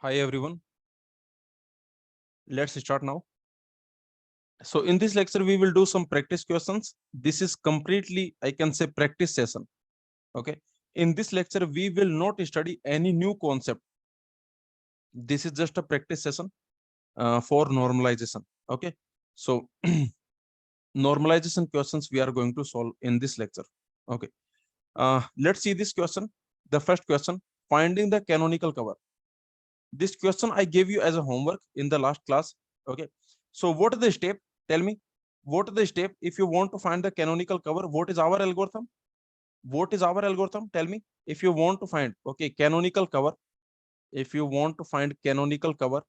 Hi everyone, let's start now. So in this lecture, we will do some practice questions. This is completely, I can say, practice session. Okay. In this lecture, we will not study any new concept. This is just a practice session for normalization. Okay. So normalization questions we are going to solve in this lecture. Okay. Let's see this question. The first question, finding the canonical cover. This question I gave you as a homework in the last class. Okay. So what is the step? Tell me, what is the step if you want to find the canonical cover? What is our algorithm? What is our algorithm? Tell me if you want to find, okay, canonical cover. If you want to find canonical cover,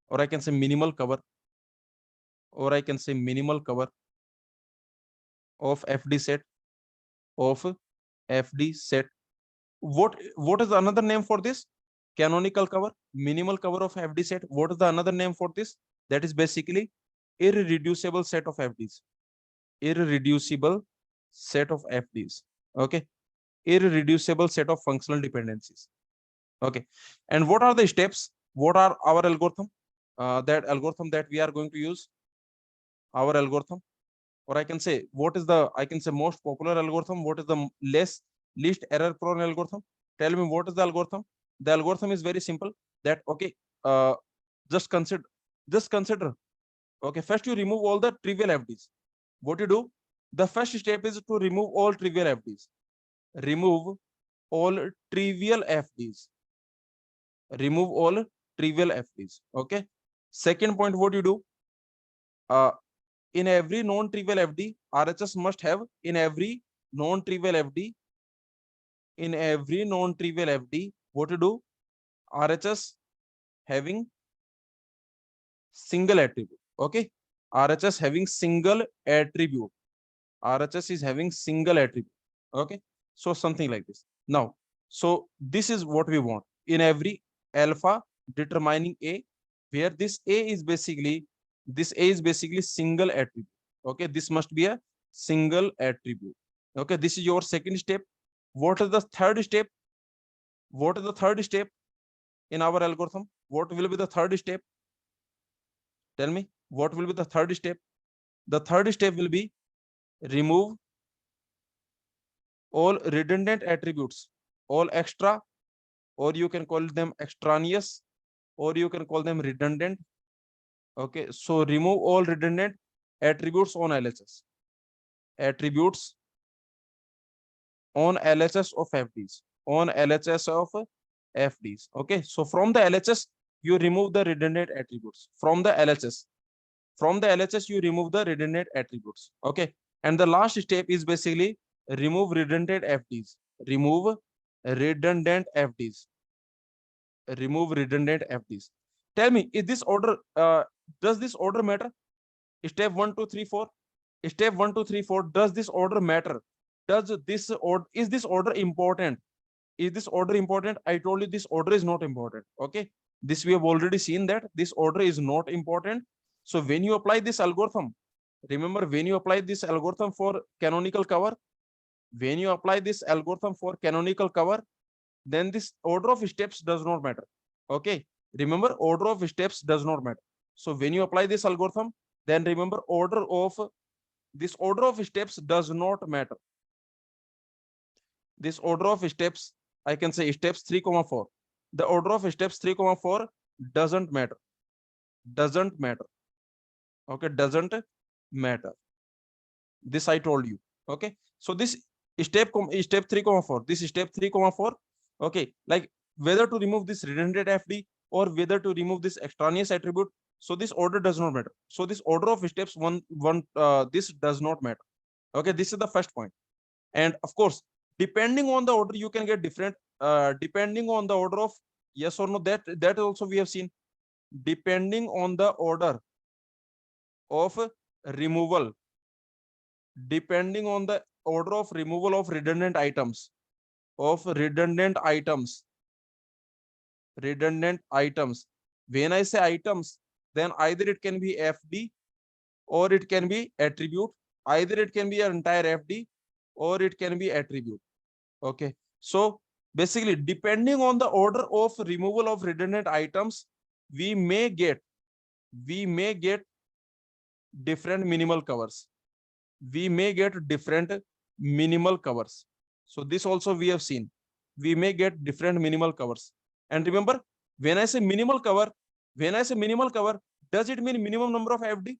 or I can say minimal cover, or I can say minimal cover of FD set of FD set. What is another name for this? Canonical cover, minimal cover of FD set. What is the another name for this? That is basically irreducible set of FDs. Irreducible set of FDs. Okay. Irreducible set of functional dependencies. Okay. And what are the steps? What are our algorithm? That algorithm that we are going to use, our algorithm, or I can say, what is the, I can say, most popular algorithm? What is the least error prone algorithm? Tell me what is the algorithm? The algorithm is very simple. That okay, uh, just consider, just consider. Okay, first you remove all the trivial FDs. What you do? The first step is to remove all trivial FDs. Remove all trivial FDs. Remove all trivial FDs. Okay. Second point, what you do? In every non-trivial FD, RHS must have in every non-trivial FD. In every non-trivial FD, what to do? RHS having single attribute. Okay. RHS having single attribute. RHS is having single attribute. Okay. So something like this. Now, so this is what we want in every alpha determining A, where this A is basically, this A is basically single attribute. Okay. This must be a single attribute. Okay. This is your second step. What is the third step? What is the third step in our algorithm? What will be the third step? Tell me, what will be the third step? The third step will be remove all redundant attributes, all extra, or you can call them extraneous, or you can call them redundant. Okay, so remove all redundant attributes on LHS. Attributes on LHS of FDs. On LHS of FDs. Okay, so from the LHS, you remove the redundant attributes. From the LHS. From the LHS, you remove the redundant attributes. Okay, and the last step is basically remove redundant FDs. Remove redundant FDs. Remove redundant FDs. Tell me, is this order, does this order matter? Step 1, 2, 3, 4. Step 1, 2, 3, 4. Does this order matter? Does this order, is this order important? Is this order important? I told you this order is not important. Okay. This we have already seen that this order is not important. So when you apply this algorithm, remember when you apply this algorithm for canonical cover, when you apply this algorithm for canonical cover, then this order of steps does not matter. Okay. Remember, order of steps does not matter. So when you apply this algorithm, then remember order of this order of steps does not matter. This order of steps, I can say steps 3, 4. The order of steps 3, 4 doesn't matter. Doesn't matter. Okay, doesn't matter. This I told you. Okay, so this step 3, 4. This step 3, 4. Okay, like whether to remove this redundant FD or whether to remove this extraneous attribute. So this order does not matter. So this order of steps this does not matter. Okay, this is the first point. And of course, depending on the order, you can get different. Depending on the order of yes or no, that also we have seen. Depending on the order of removal, depending on the order of removal of redundant items, redundant items. When I say items, then either it can be FD or it can be attribute. Either it can be an entire FD or it can be attribute. Okay, so Basically, depending on the order of removal of redundant items, we may get different minimal covers. We may get different minimal covers. So this also we have seen. We may get different minimal covers. And remember, when I say minimal cover, does it mean minimum number of FD?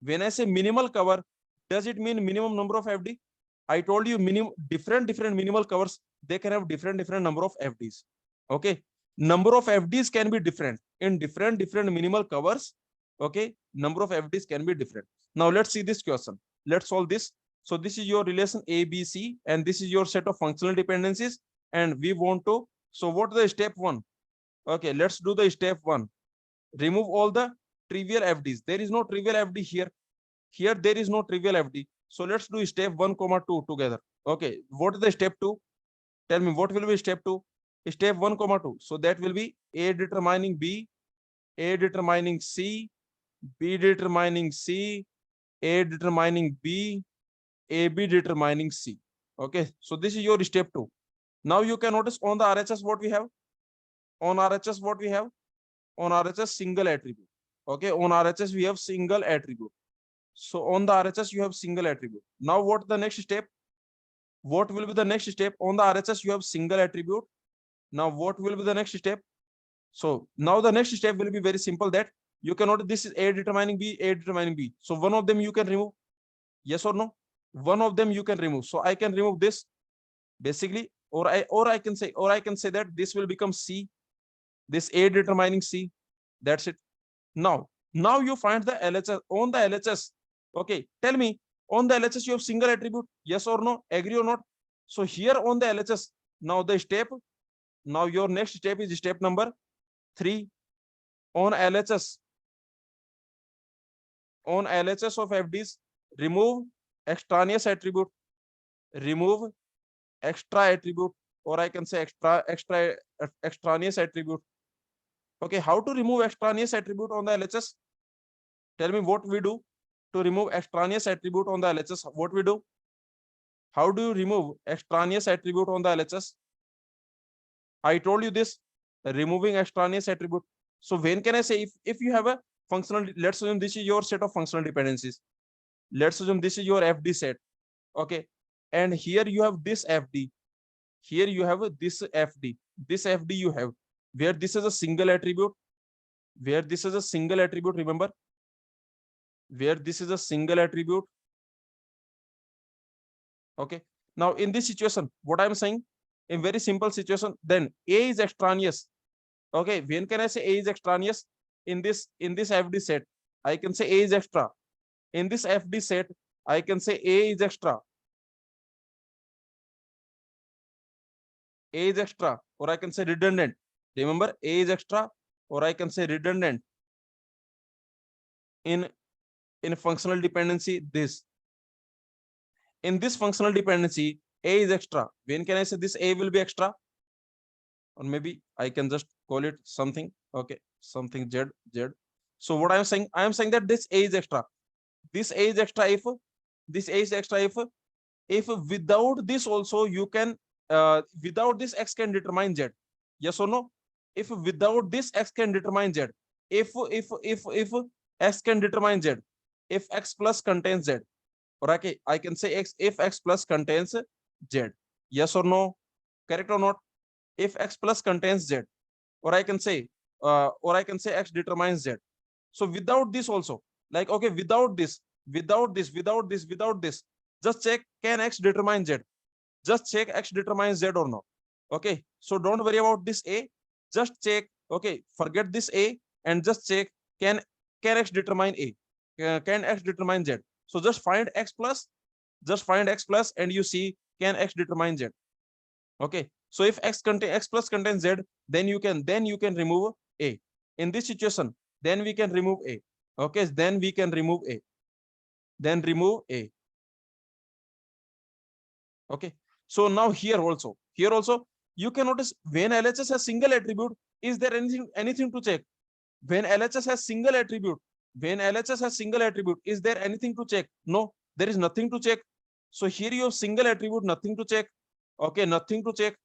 When I say minimal cover, does it mean minimum number of FD? I told you different minimal covers, they can have different number of FDs. Okay. Number of FDs can be different in different minimal covers. Okay. Number of FDs can be different. Now let's see this question. Let's solve this. So this is your relation ABC, and this is your set of functional dependencies. And we want to, so what is the step one? Okay, let's do the step one. Remove all the trivial FDs. There is no trivial FD here. Here there is no trivial FD. So let's do step 1, 2 together. Okay, what is the step 2? Tell me what will be step 2? Step 1, 2. So that will be A determining B, A determining C, B determining C, A determining B, AB determining C. Okay, so this is your step 2. Now you can notice on the RHS what we have. On RHS what we have? On RHS single attribute. Okay, on RHS we have single attribute. So on the RHS you have single attribute. Now what the next step? What will be the next step? On the RHS you have single attribute. Now what will be the next step? So now the next step will be very simple, that you can notice this is A determining B, A determining B. So one of them you can remove. Yes or no? One of them you can remove. So I can remove this basically, or I can say that this will become C. This A determining C. That's it. Now you find the LHS. On the LHS, okay, tell me, on the LHS you have single attribute, yes or no? Agree or not? So here on the LHS, now the step, now your next step is step number 3. On LHS of FDs, remove extraneous attribute, remove extra attribute, or I can say extraneous attribute. Okay, how to remove extraneous attribute on the LHS? Tell me what we do to remove extraneous attribute on the LHS. What we do? How do you remove extraneous attribute on the LHS? I told you this, removing extraneous attribute. So when can I say, if you have a functional, let's assume this is your set of functional dependencies. Let's assume this is your FD set. Okay. And here you have this FD. Here you have this FD. This FD you have, where this is a single attribute. Where this is a single attribute, remember? Where this is a single attribute. Okay. Now in this situation, what I'm saying, in very simple situation, then A is extraneous. Okay. When can I say A is extraneous? In this FD set, I can say A is extra. In this FD set, I can say A is extra. A is extra, or I can say redundant. Remember, A is extra, or I can say redundant. In functional dependency, this. In this functional dependency, A is extra. When can I say this A will be extra? Or maybe I can just call it something. Okay, something Z. So what I am saying that this A is extra. This A is extra if this A is extra if without this also you can without this X can determine Z. Yes or no? If without this X can determine Z. If X can determine Z. If X plus contains Z. Or okay, I can say X if X plus contains Z. Yes or no? Correct or not? If X plus contains Z. Or I can say X determines Z. So without this also, like, okay, without this, just check, can X determine Z? Just check X determines Z or not. Okay, so don't worry about this A. Just check. Okay, forget this A and just check, can X determine A? Can X determine Z? So just find X plus, and you see, can X determine Z? Okay, so if X plus contains Z, then you can remove A. In this situation, then we can remove A. Okay, then we can remove A. Then remove A. Okay, so now here also you can notice, when LHS has single attribute, is there anything to check? When LHS has single attribute, is there anything to check? No, there is nothing to check. So here you have single attribute, nothing to check. Okay, nothing to check.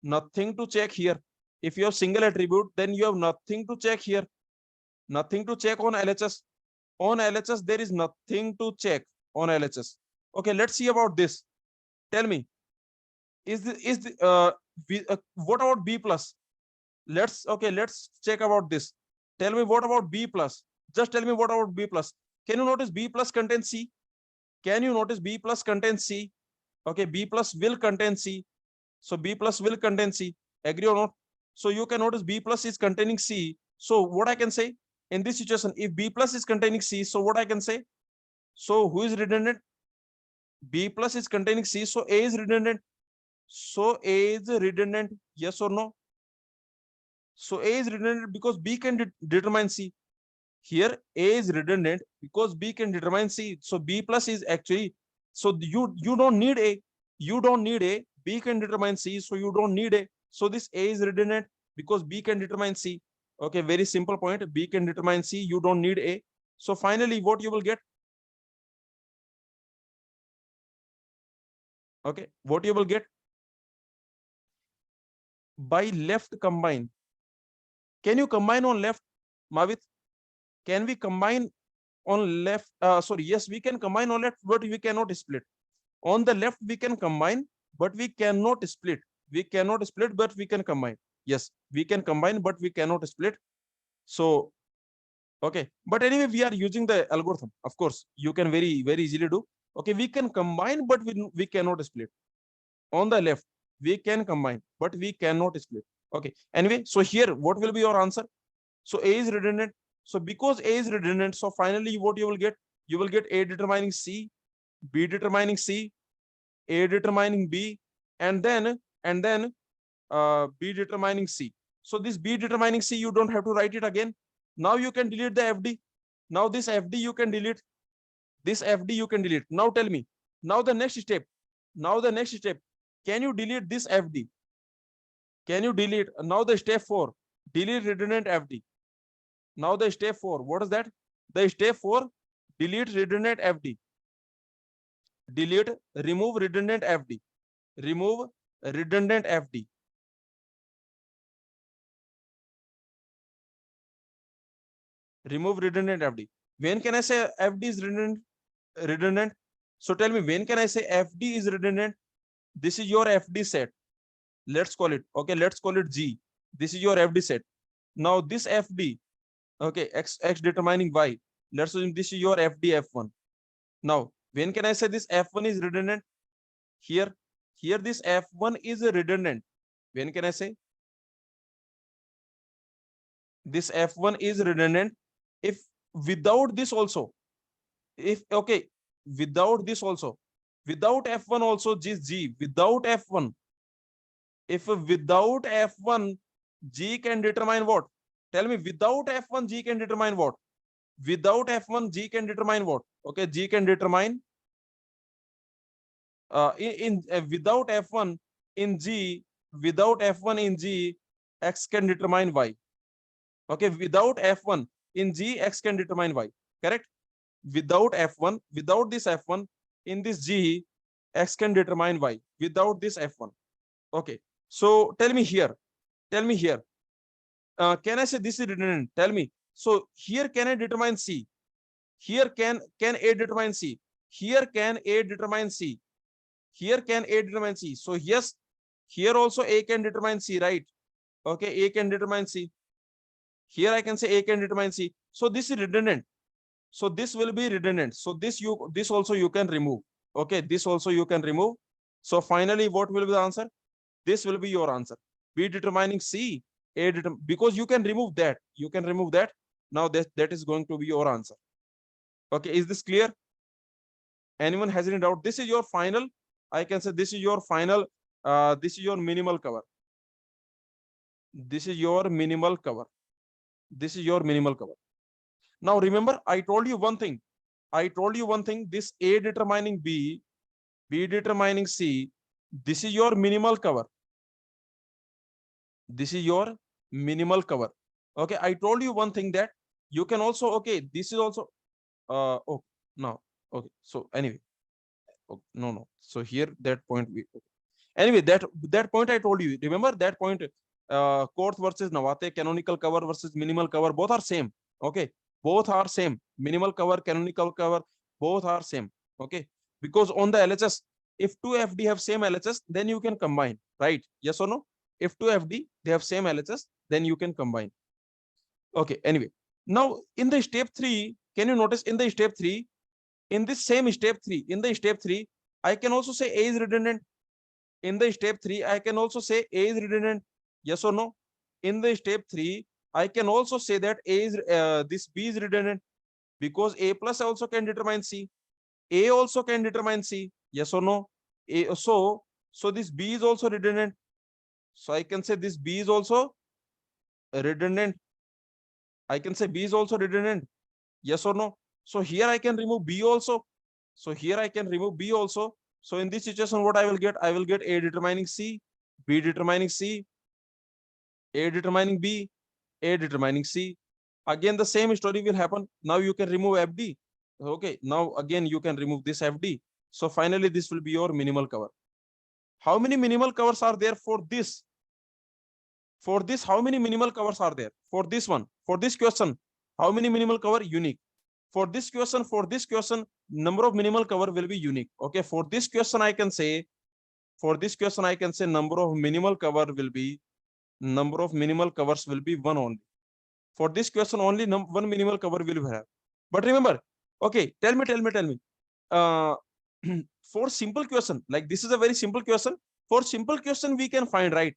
Nothing to check here. If you have single attribute, then you have nothing to check here. Nothing to check on LHS. On LHS, there is nothing to check on LHS. Okay, let's see about this. Tell me, what about B plus? Let's check about this. Tell me what about B plus? Just tell me what about B plus. Can you notice B plus contains C? Can you notice B plus contains C? Okay, B plus will contain C. So B plus will contain C. Agree or not? So you can notice B plus is containing C. So what I can say in this situation, if B plus is containing C, so what I can say? So who is redundant? B plus is containing C. So A is redundant. So A is redundant. Yes or no? So A is redundant because B can determine C. Here A is redundant because B can determine C. So B plus is actually, so you don't need A. You don't need A. B can determine C. So you don't need A. So this A is redundant because B can determine C. Okay, very simple point. B can determine C. You don't need A. So finally, what you will get? Okay, what you will get? By left combine. Can you combine on left, Mavit? Can we combine on left? Sorry, yes, we can combine on left, but we cannot split. On the left, we can combine, but we cannot split. We cannot split, but we can combine. Yes, we can combine, but we cannot split. So, okay. But anyway, we are using the algorithm. Of course, you can very, very easily do. Okay, we can combine, but we cannot split. On the left, we can combine, but we cannot split. Okay. Anyway, so here, what will be your answer? So A is redundant. So because A is redundant, so finally what you will get? You will get A determining C, B determining C, A determining B, and then B determining C. So this B determining C, you don't have to write it again. Now you can delete the FD. Now this FD you can delete. This FD you can delete. Now tell me. Now the next step. Now the next step. Can you delete this FD? Can you delete? Now the step 4. Delete redundant FD. Now the step 4. What is that? The step 4. Delete redundant FD. Delete, remove redundant FD. Remove redundant FD. Remove redundant FD. When can I say FD is redundant? Redundant. So tell me, when can I say FD is redundant? This is your FD set. Let's call it. Okay, let's call it G. This is your FD set. Now this FD, okay, X determining Y. Let's assume this is your FD F1. Now, when can I say this F1 is redundant? Here this F1 is redundant. When can I say this F1 is redundant? If without this also, if okay, without this also, without F1 also G, without F1, if without F1 G can determine what? Tell me, without F1 G can determine what? Without F1 G can determine what? Okay, G can determine without F1 in G, without F1 in G, X can determine Y. Okay, without F1 in G, X can determine Y. Correct? Without F1, without this F1 in this G, X can determine Y. Without this F1. Okay. So tell me here. Tell me here. Can I say this is redundant? Tell me. So here can I determine C? Here can A determine C? Here can A determine C? Here can A determine C? So yes, here also A can determine C, right? Okay, A can determine C. Here I can say A can determine C. So this is redundant. So this will be redundant. So this also you can remove. Okay, this also you can remove. So finally, what will be the answer? This will be your answer. B determining C, because you can remove that. You can remove that. Now that is going to be your answer. Okay, is this clear? Anyone has any doubt? This is your final. I can say this is your final. This is your minimal cover. This is your minimal cover. This is your minimal cover. Now remember, I told you one thing. I told you one thing. This A determining B, B determining C. This is your minimal cover. This is your minimal cover. Okay, I told you one thing that you can also, okay, this is also oh no, okay, so anyway, okay, no, so here that point we, okay. Anyway, that point I told you, remember that point, Korth versus Nawate, canonical cover versus minimal cover, both are same. Okay, both are same. Minimal cover, canonical cover, both are same. Okay, because on the LHS, if two FD have same LHS, then you can combine, right? Yes or no? If two FD they have same LHS, then you can combine. Okay, anyway, now in the step 3, can you notice in the step 3, in this same step 3, in the step 3, I can also say A is redundant. In the step 3, I can also say A is redundant. Yes or no? In the step 3, I can also say that A is this B is redundant, because A plus also can determine C. A also can determine C. Yes or no? So this B is also redundant. So I can say this B is also redundant. I can say B is also redundant. Yes or no? So here I can remove B also. So here I can remove B also. So in this situation, what I will get? I will get A determining C, B determining C, A determining B, A determining C. Again, the same story will happen. Now you can remove FD. Okay. Now again, you can remove this FD. So finally, this will be your minimal cover. How many minimal covers are there for this? For this, how many minimal covers are there? For this one, for this question, how many minimal cover? Unique. For this question, number of minimal cover will be unique. Okay. For this question, I can say, number of minimal cover will be, number of minimal covers will be one only. For this question, only one minimal cover will have. But remember, okay, tell me. Uh, for simple question, like this is a very simple question. For simple question, we can find, right,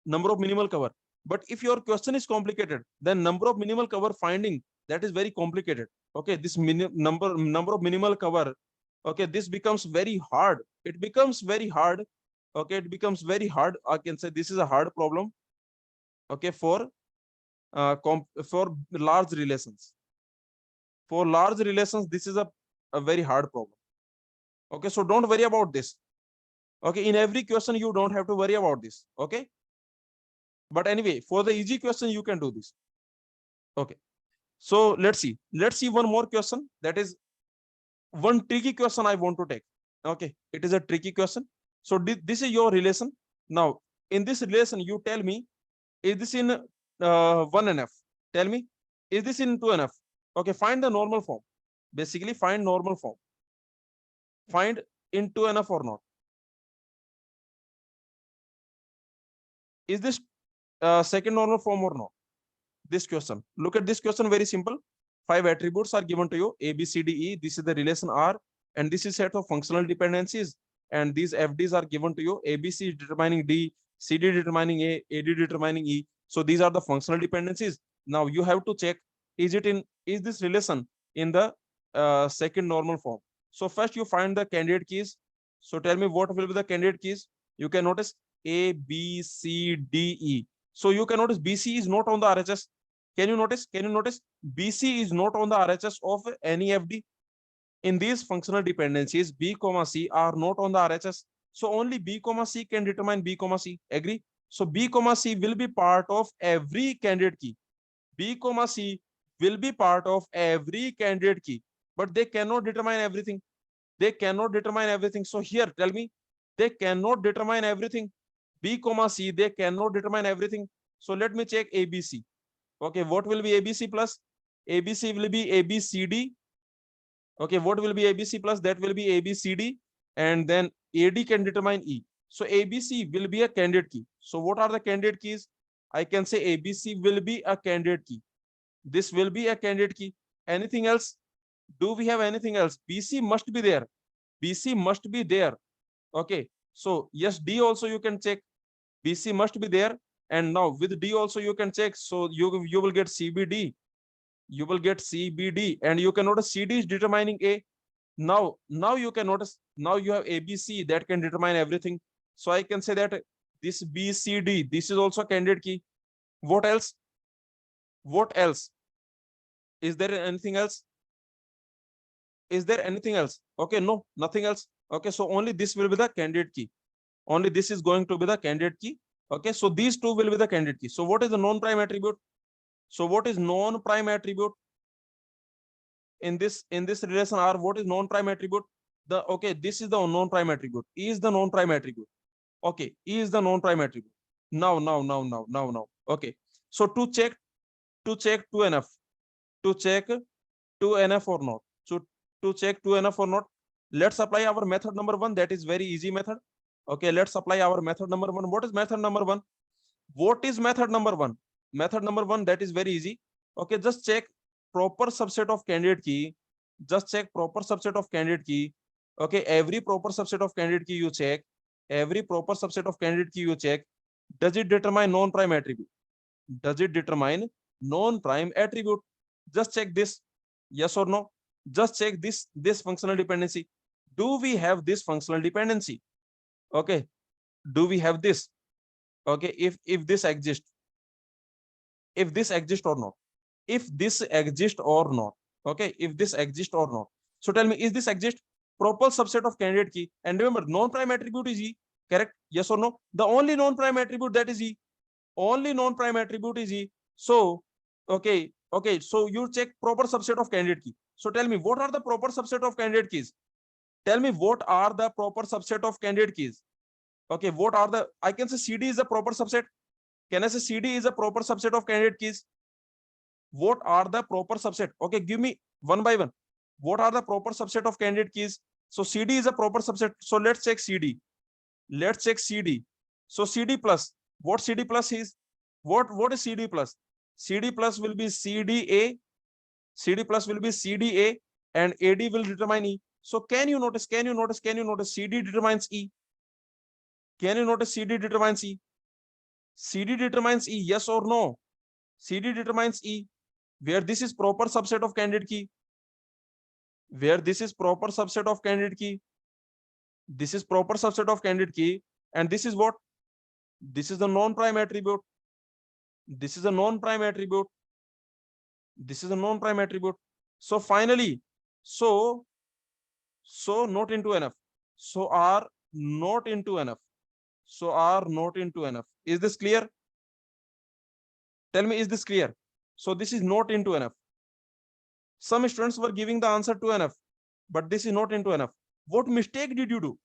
number of minimal cover. But if your question is complicated, then number of minimal cover finding, that is very complicated. Okay, this number of minimal cover, okay, this becomes very hard. It becomes very hard. Okay, it becomes very hard. I can say this is a hard problem. Okay, for large relations. For large relations, this is a very hard problem. Okay, so don't worry about this. Okay, in every question, you don't have to worry about this. Okay, but anyway, for the easy question, you can do this. Okay, so let's see one more question. That is one tricky question I want to take. Okay, it is a tricky question. So this is your relation. Now, in this relation, you tell me, is this in 1NF? Tell me, is this in 2NF? Okay, find the normal form. Basically, find normal form. Find in 2NF or not. Is this second normal form or not? This question. Look at this question, very simple. 5 attributes are given to you, A, B, C, D, E. This is the relation R, and this is set of functional dependencies. And these FDs are given to you, A, B, C determining D, C, D determining A, AD determining E. So these are the functional dependencies. Now you have to check, is this relation in the second normal form? So first you find the candidate keys. So tell me what will be the candidate keys. You can notice A, B, C, D, E. So you can notice BC is not on the RHS. Can you notice? BC is not on the RHS of any FD. In these functional dependencies, B, C are not on the RHS. So only B, C can determine B, C. Agree? So B, C will be part of every candidate key. B, C will be part of every candidate key, but they cannot determine everything. So here, tell me, they cannot determine everything. B, C, they cannot determine everything. So let me check ABC. Okay, what will be ABC plus? ABC will be ABCD. Okay, what will be ABC plus? That will be ABCD. And then AD can determine E. So ABC will be a candidate key. So what are the candidate keys? I can say ABC will be a candidate key. This will be a candidate key. Anything else? Do we have anything else? BC must be there. BC must be there. Okay. So yes, D also you can check. BC must be there. And now with D also you can check. So you will get CBD. You will get CBD, and you can notice CD is determining A. Now you can notice, now you have ABC that can determine everything. So I can say that this BCD, this is also candidate key. What else? What else? Is there anything else? Is there anything else? Okay, no, nothing else. Okay, so only this will be the candidate key. Only this is going to be the candidate key. Okay, so these two will be the candidate key. So what is the non-prime attribute? So what is non-prime attribute in this relation R? What is non-prime attribute? This is the non-prime attribute. E is the non-prime attribute. Okay, E is the non-prime attribute. Now. Okay. So to check 2NF, to check 2NF or not. So to check 2NF or not, let's apply our method number one. That is very easy method. Okay, let's apply our method number one. What is method number one? What is method number one? Method number one, that is very easy. Okay, just check proper subset of candidate key. Just check proper subset of candidate key. Okay, every proper subset of candidate key you check. Every proper subset of candidate key you check. Does it determine non-prime attribute? Does it determine non-prime attribute? Just check this. Yes or no? Just check this functional dependency. Do we have this functional dependency? Okay. Do we have this? Okay. If this exists, if this exists or not, if this exists or not. Okay. If this exists or not. So tell me, is this exist? Proper subset of candidate key. And remember, non-prime attribute is E. Correct? Yes or no? The only non-prime attribute that is E. Only non-prime attribute is E. So, okay. So you check proper subset of candidate key. So tell me, what are the proper subset of candidate keys? Tell me, what are the proper subset of candidate keys? Okay, what are the? I can say CD is a proper subset. Can I say CD is a proper subset of candidate keys? What are the proper subset? Okay, give me one by one. What are the proper subset of candidate keys? So CD is a proper subset. So let's check CD. Let's check CD. So CD plus. What CD plus is? What is CD plus? CD plus will be CDA. CD plus will be CDA, and AD will determine E. So can you notice? Can you notice? Can you notice? CD determines E. Can you notice? CD determines E. CD determines E. Yes or no? CD determines E. Where this is proper subset of candidate key. Where this is proper subset of candidate key. This is proper subset of candidate key, and this is what? This is the non-prime attribute. This is a non-prime attribute. This is a non-prime attribute. So finally, so not into enough. So are not into enough. So are not into enough. Is this clear? Tell me, is this clear? So this is not into enough. Some students were giving the answer to enough, but this is not into enough. What mistake did you do?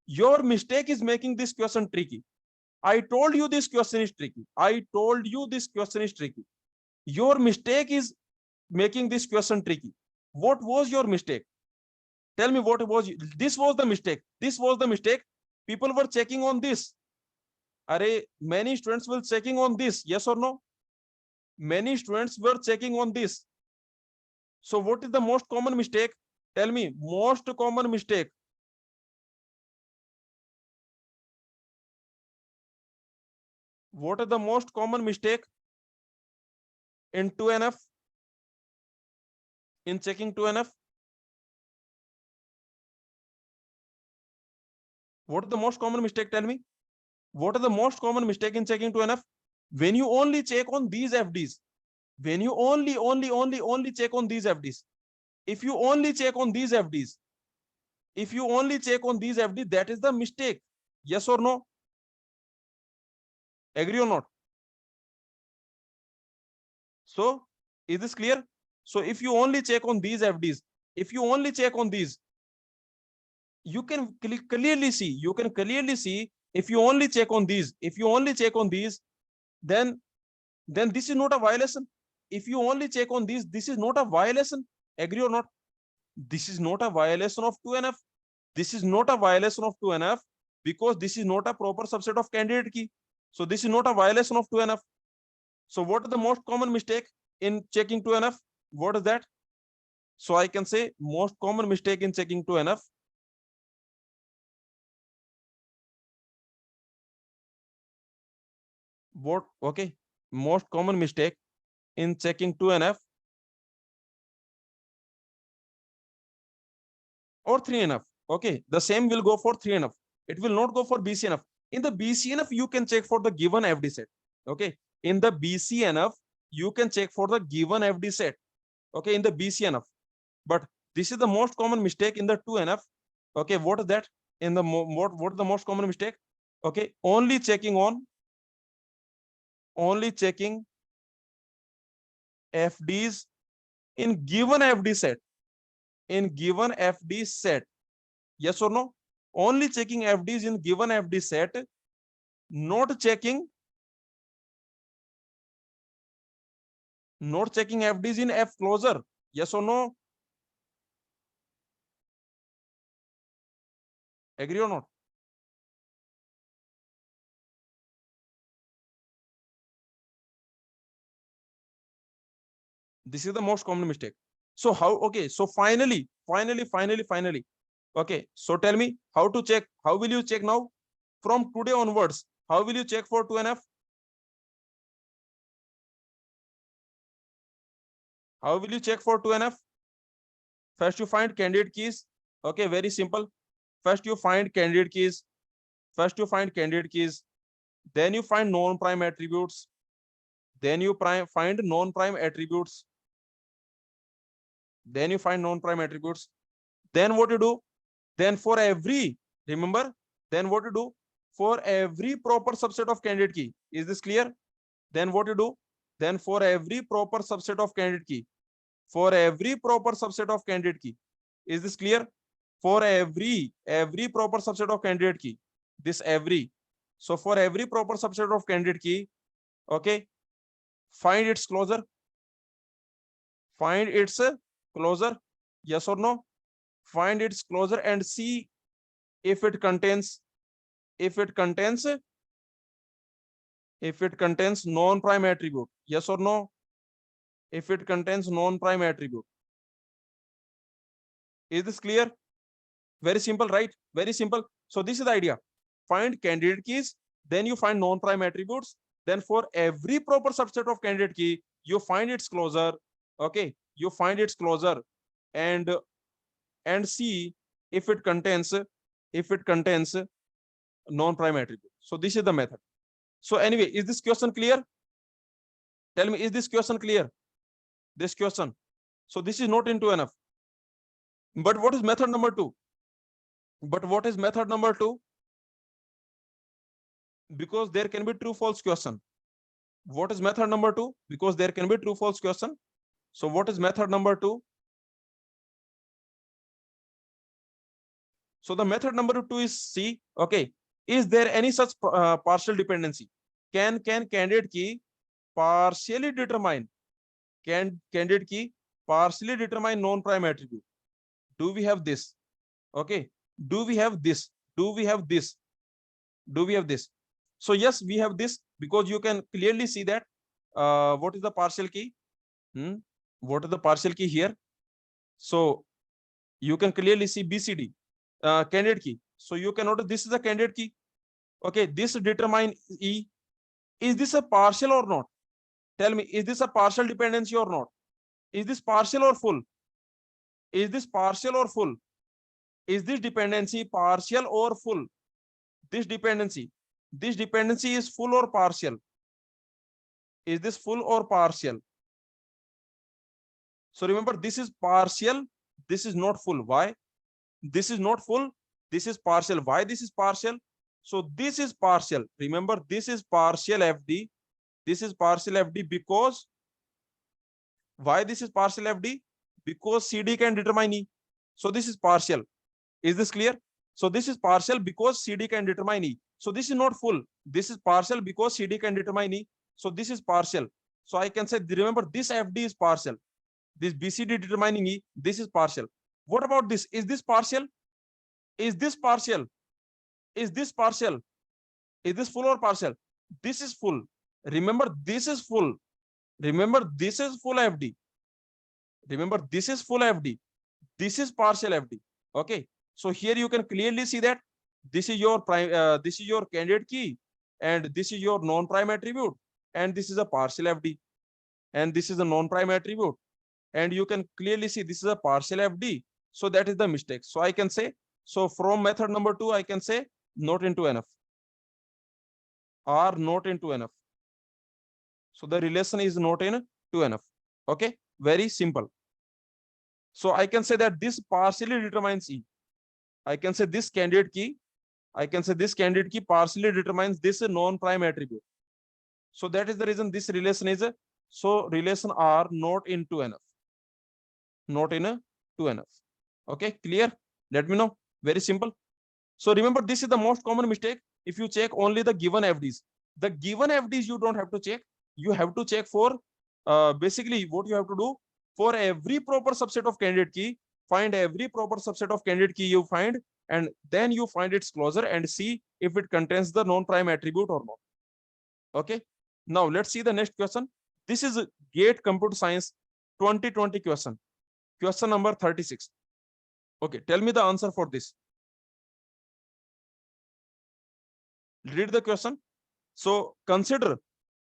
Your mistake is making this question tricky. I told you this question is tricky. I told you this question is tricky. Your mistake is making this question tricky. What was your mistake? Tell me what was. This was the mistake. This was the mistake. People were checking on this. Array, many students were checking on this. Yes or no? Many students were checking on this. So what is the most common mistake? Tell me, most common mistake. What is the most common mistake in 2NF? In checking 2NF? What is the most common mistake? Tell me. What is the most common mistake in checking 2NF? When you only check on these FDs. When you only check on these FDs. If you only check on these FDs. If you only check on these FDs, that is the mistake. Yes or no? Agree or not? So, is this clear? So, if you only check on these FDs, if you only check on these, you can clearly see, if you only check on these, then this is not a violation. If you only check on these, this is not a violation. Agree or not? This is not a violation of 2NF. This is not a violation of 2NF because this is not a proper subset of candidate key. So this is not a violation of 2NF. So what is the most common mistake in checking 2NF? What is that? So I can say most common mistake in checking 2NF. What? Okay. Most common mistake in checking 2NF or 3NF. Okay. The same will go for 3NF. It will not go for BCNF. In the BCNF, you can check for the given FD set. Okay. In the BCNF, you can check for the given FD set. Okay. In the BCNF. But this is the most common mistake in the 2NF. Okay. What is that? In the what is the most common mistake? Okay. Only checking FDs in given FD set. In given FD set. Yes or no? Only checking FDs in given FD set, not checking FDs in F closure. Yes or no? Agree or not? This is the most common mistake. So how? Okay. So finally. Okay. So tell me how to check. How will you check now? From today onwards, how will you check for 2NF? How will you check for 2NF? First you find candidate keys. Okay, very simple. First you find candidate keys. Then you find non-prime attributes. Then you find non-prime attributes. Then what you do? Then for every, remember, then what you do? For every proper subset of candidate key. Is this clear? Then what you do? Then for every proper subset of candidate key. Is this clear? For every proper subset of candidate key. This every. So for every proper subset of candidate key, okay, find its closure. Yes or no? Find its closure and see if it contains non-prime attribute. Yes or no? If it contains non-prime attribute. Is this clear? Very simple, right? Very simple. So this is the idea. Find candidate keys, then you find non-prime attributes. Then for every proper subset of candidate key, you find its closure. Okay, you find its closure and see if it contains non-prime attribute. So this is the method. So anyway, is this question clear? Tell me, is this question clear? This question. So this is not into enough. But what is method number 2? Because there can be true false question. What is method number 2? Because there can be true false question. So what is method number 2? So the method number 2 is C. Okay. Is there any such partial dependency? Can candidate key partially determine non-prime attribute? Do we have this? Okay. Do we have this? So yes, we have this, because you can clearly see that what is the partial key? What is the partial key here? So you can clearly see BCD candidate key. So you can notice this is a candidate key. Okay, this determine E. Is this a partial or not? Tell me, is this a partial dependency or not? Is this partial or full? Is this dependency partial or full? This dependency is full or partial? Is this full or partial? So remember, this is partial, this is not full. Why? This is not full, this is partial. Why this is partial? So this is partial. Remember, this is partial FD. Because why this is partial FD? Because CD can determine E. So this is partial. Is this clear? So this is partial because CD can determine E. So this is not full. This is partial because CD can determine E. So this is partial. So I can say, remember, this FD is partial. This BCD determining E, this is partial. What about this? Is this partial? Is this partial? Is this partial? Is this full or partial? This is full. Remember, this is full. Remember, this is full FD. Remember, this is full FD. This is partial FD. Okay. So here you can clearly see that this is your candidate key, and this is your non-prime attribute, and this is a partial FD, and this is a non-prime attribute, and you can clearly see this is a partial FD. So that is the mistake. So I can say, so from method number 2, I can say not into enough or not into enough. So the relation is not in to enough. Okay, very simple. So I can say that this partially determines E. I can say this candidate key partially determines this non-prime attribute. So that is the reason this relation is so relation are not into enough. Not in to enough. Okay, clear? Let me know. Very simple. So remember, this is the most common mistake. If you check only the given FDs, the given FDs you don't have to check. You have to check for basically what you have to do for every proper subset of candidate key. Find every proper subset of candidate key you find, and then you find its closure and see if it contains the non-prime attribute or not. Okay. Now let's see the next question. This is GATE Computer Science 2020 question. Question number 36. Okay, tell me the answer for this. Read the question. So consider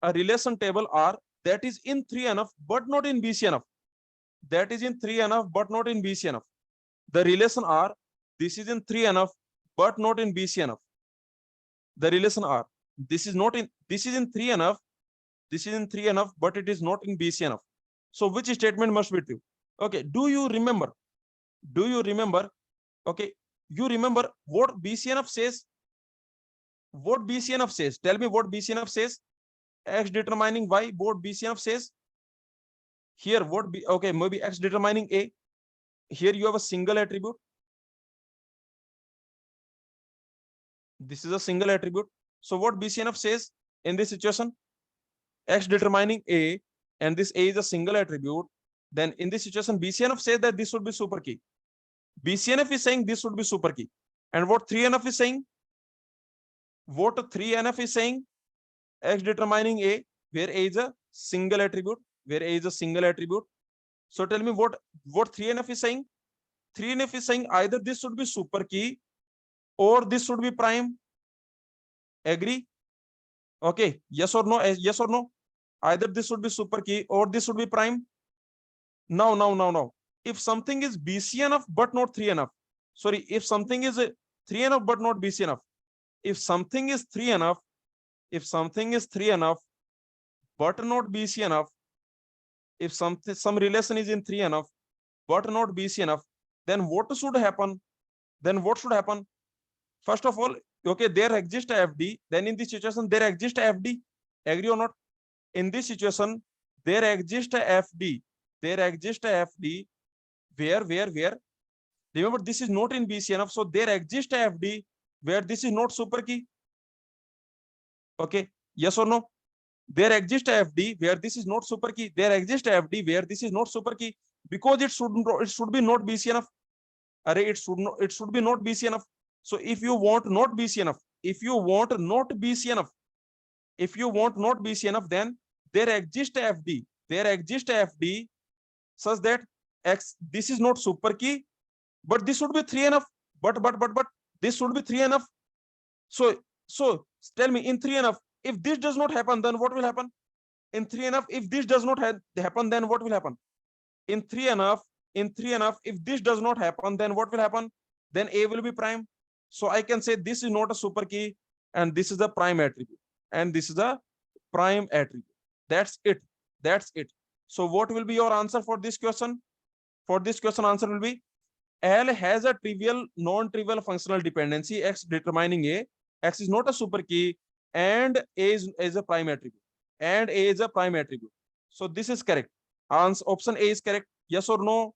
a relation table R that is in 3NF but not in BCNF. That is in 3NF but not in BCNF. The relation R, this is in 3NF but not in BCNF. The relation R, this is in 3NF, this is in 3NF but it is not in BCNF. So which statement must be true? Okay, do you remember? Okay, you remember what BCNF says? What BCNF says? Tell me what BCNF says. X determining Y, what BCNF says? Here, what B, okay, maybe X determining A. Here you have a single attribute. This is a single attribute. So what BCNF says in this situation? X determining A, and this A is a single attribute. Then in this situation, BCNF says that this should be super key. BCNF is saying this should be super key. And what 3NF is saying? What 3NF is saying? X determining A, where A is a single attribute, where A is a single attribute. So tell me what 3NF is saying? 3NF is saying either this should be super key or this should be prime. Agree? Okay, yes or no? Yes or no? Either this should be super key or this should be prime. Now. If something is BCNF but not 3NF, sorry, if something is 3NF but not BCNF, if something is 3NF, but not BCNF, if some relation is in 3NF but not BCNF, then what should happen? First of all, okay, there exists a FD. Then in this situation, there exists a FD. Agree or not? In this situation, there exists a FD. Where? Remember, this is not in BCNF, so there exists a FD where this is not super key. Okay, yes or no? There exists a FD where this is not super key. There exists a FD where this is not super key because it should be not BCNF. Array, it should be not BCNF. So if you want not BCNF, then there exists a FD such that X, this is not super key, but this should be 3NF. But this should be 3NF. So tell me, in 3NF, if this does not happen, then what will happen? In 3NF, if this does not happen, then what will happen? In 3NF, if this does not happen, then what will happen? Then A will be prime. So I can say this is not a super key and this is a prime attribute. That's it. So what will be your answer for this question? For this question, answer will be L has a trivial, non-trivial functional dependency, X determining A. X is not a super key and A is a prime attribute. So this is correct. Option A is correct. Yes or no?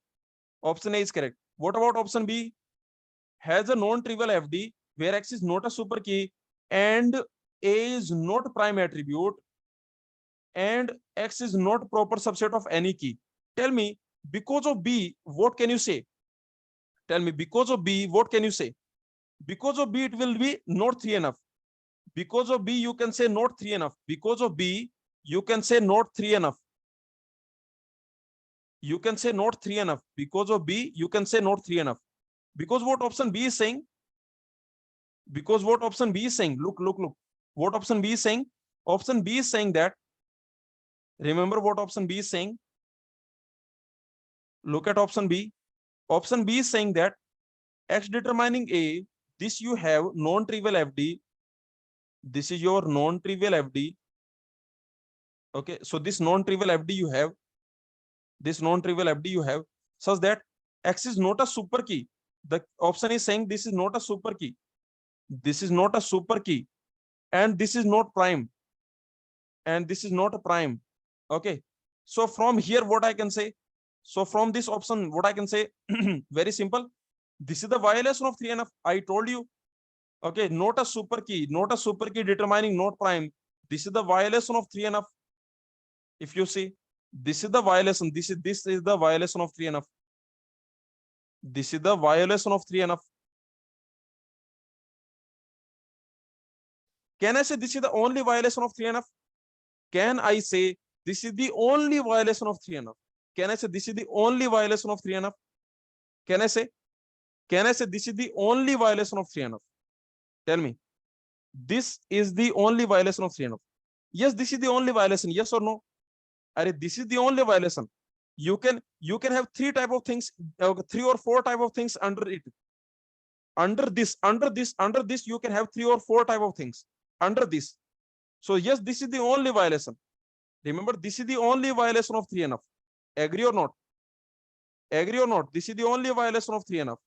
Option A is correct. What about option B? Has a non-trivial FD where X is not a super key and A is not prime attribute and X is not proper subset of any key. Tell me, because of B, what can you say? Because of B, it will be not 3NF. Because of B, you can say not 3NF. Because of B, you can say not 3NF. Because of B, you can say not 3NF. Because what option B is saying? Look. What option B is saying? Option B is saying that, remember what option B is saying? Look at option B. Option B is saying that X determining A, this you have non-trivial FD. This is your non-trivial FD. Okay, so this non-trivial FD you have. Such that X is not a super key. The option is saying this is not a super key. And this is not prime. Okay. So from here, what I can say? So from this option, what I can say? Very simple. This is the violation of 3NF. I told you Okay, not a super key, not a super key determining not prime. This is the violation of 3NF. If you see, this is the violation. This is the violation of 3NF. This is the violation of 3NF. Can I say this is the only violation of 3NF? Can I say this is the only violation of 3NF? Can I say this is the only violation of 3NF? Can I say? Can I say this is the only violation of 3NF? Tell me. This is the only violation of 3NF. Yes, this is the only violation. Yes or no? Are this is the only violation. You can have three type of things, three or four type of things under it. Under this, you can have three or four type of things under this. So yes, this is the only violation. Remember, this is the only violation of 3NF. Agree or not? Agree or not? This is the only violation of 3NF.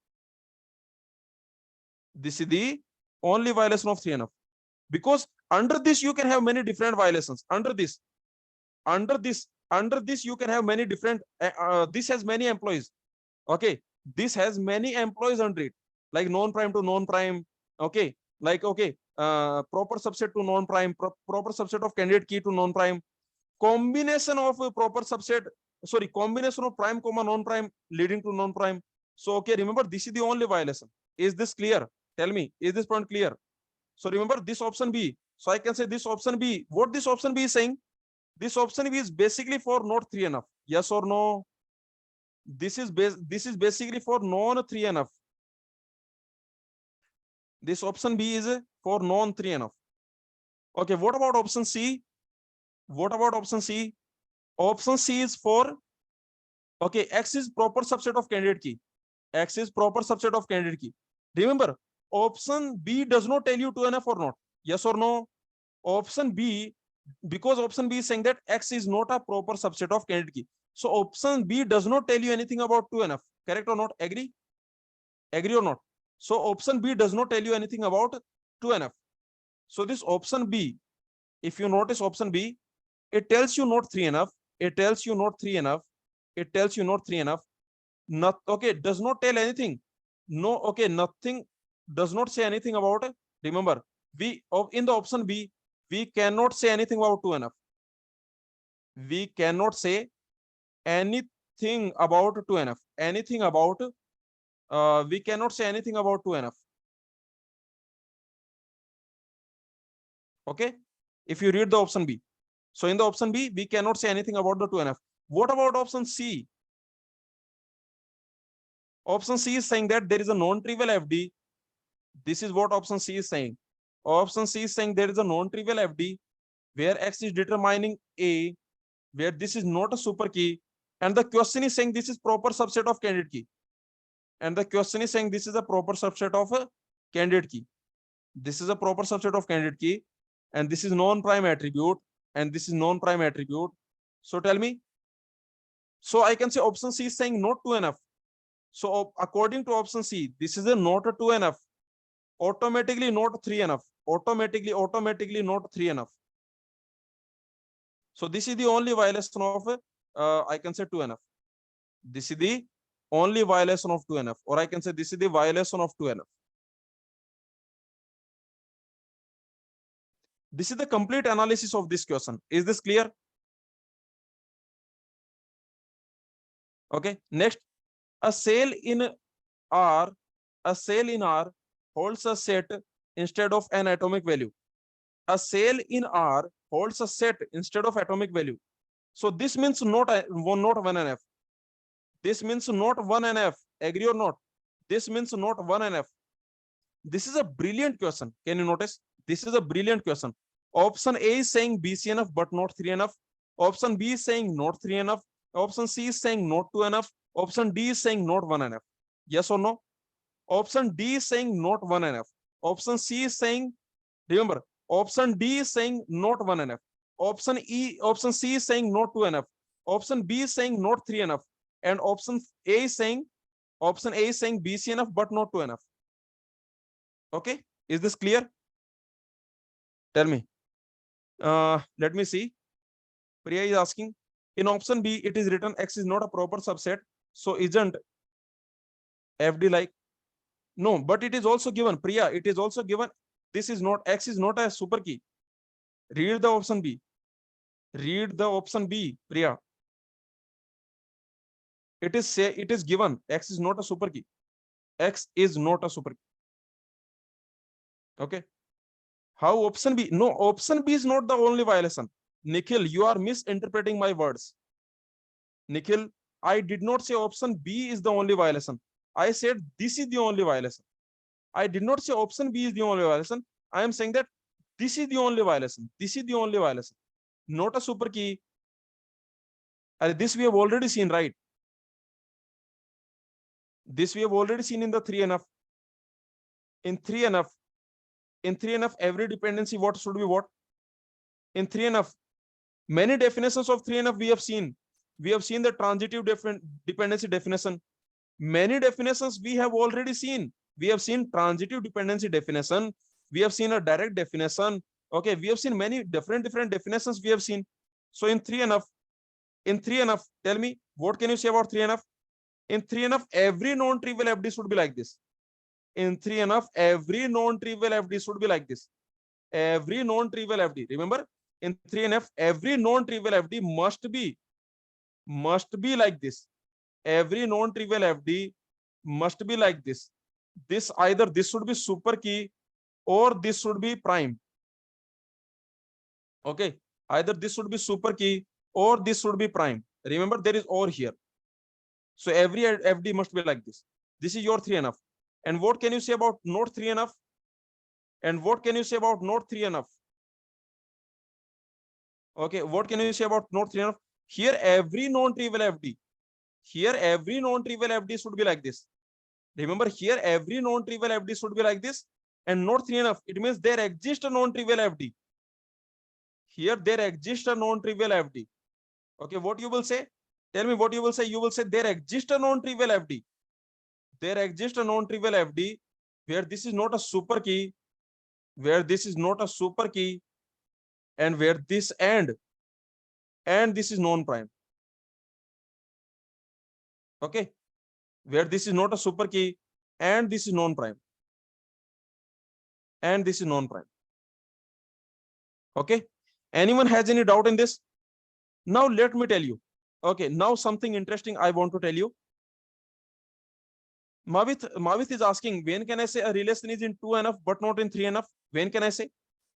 This is the only violation of 3NF. Because under this, you can have many different violations. Under this, you can have many different, this has many employees. Okay. This has many employees under it, like non-prime to non-prime. Okay. Like, okay, proper subset to non-prime, proper subset of candidate key to non-prime, combination of proper subset, sorry, combination of prime comma non-prime leading to non-prime. So, okay, remember, this is the only violation. Is this clear? Tell me, is this point clear? So remember this option B. So I can say this option B. What this option B is saying? This option B is basically for not 3NF. Yes or no? This is basically for non 3NF. This option B is for non 3NF. Okay, what about option C? What about option C? Option C is for, okay, X is proper subset of candidate key. X is proper subset of candidate key. Remember, option B does not tell you 2NF or not. Yes or no? Option B, because option B is saying that X is not a proper subset of candidate key. So option B does not tell you anything about 2NF. Correct or not? Agree? Agree or not? So option B does not tell you anything about 2NF. So this option B, if you notice option B, it tells you not 3NF. It tells you not 3NF. It tells you not 3NF. Not, okay, does not tell anything. No, okay, nothing, does not say anything about it. Remember, we in the option B, we cannot say anything about 2NF. We cannot say anything about 2NF. Anything about, we cannot say anything about 2NF. Okay. If you read the option B. So in the option B, we cannot say anything about the 2NF. What about option C? Option C is saying that there is a non-trivial FD. This is what option C is saying. Option C is saying there is a non-trivial FD where X is determining A, where this is not a super key. And the question is saying this is proper subset of candidate key. And the question is saying this is a proper subset of a candidate key. This is a proper subset of candidate key. And this is non-prime attribute. And this is non-prime attribute. So tell me. So I can say option C is saying not 2NF. So according to option C, this is a not a 2NF. Automatically not 3NF. Automatically not 3NF. So this is the only violation of, I can say 2NF. This is the only violation of 2NF, or I can say this is the violation of 2NF. This is the complete analysis of this question. Is this clear? Okay. Next, a cell in R, holds a set instead of an atomic value. A cell in R holds a set instead of atomic value. So this means not 1NF. This means not 1NF. Agree or not? This means not 1NF. This is a brilliant question. Can you notice? This is a brilliant question. Option A is saying BCNF but not 3NF. Option B is saying not 3NF. Option C is saying not 2NF. Option D is saying not 1NF. Yes or no? Option D is saying not 1NF. Option C is saying, remember, option D is saying not 1NF. Option C is saying not 2NF. Option B is saying not 3NF. And option A is saying BCNF but not 2NF. Okay, is this clear? Tell me. Let me see. Priya is asking, in option B, it is written X is not a proper subset. So isn't FD like? No, but it is also given, Priya, it is also given. This is not, X is not a super key. Read the option B. Read the option B, Priya. It is say, it is given, X is not a super key. X is not a super key. Okay. How option B? No, option B is not the only violation. Nikhil, you are misinterpreting my words. Nikhil, I did not say option B is the only violation. I said this is the only violation. I did not say option B is the only violation. I am saying that this is the only violation. This is the only violation. Not a super key. This we have already seen, right? This we have already seen in the 3NF. In 3NF, in 3NF, every dependency, what should be what? In 3NF, many definitions of 3NF we have seen. We have seen the transitive dependency definition. Many definitions we have already seen. We have seen transitive dependency definition. We have seen a direct definition. Okay, we have seen many different definitions we have seen. So in 3NF, tell me, what can you say about 3NF? In 3NF, every non-trivial FD should be like this. In 3NF, every non-trivial FD should be like this. Every non-trivial FD. Remember, in 3NF, every non-trivial FD must be like this. Every non-trivial FD must be like this. Either this should be super key or this should be prime. Okay, either this should be super key or this should be prime. Remember, there is or here. So every FD must be like this. This is your 3NF. And what can you say about not 3NF? And what can you say about not 3NF? Okay, what can you say about not 3NF? Here, every non-trivial FD. Here, every non-trivial FD should be like this. Remember, here, every non-trivial FD should be like this. And not 3NF. It means there exists a non-trivial FD. Here, there exists a non-trivial FD. Okay, what you will say? Tell me what you will say. You will say there exists a non-trivial FD. There exists a non-trivial FD where this is not a super key, where this is not a super key, and where this and this is non-prime. Okay, where this is not a super key and this is non-prime. And this is non-prime. Okay, anyone has any doubt in this? Now let me tell you. Okay, now something interesting I want to tell you. Mavith is asking, when can I say a relation is in 2NF but not in 3NF? When can I say?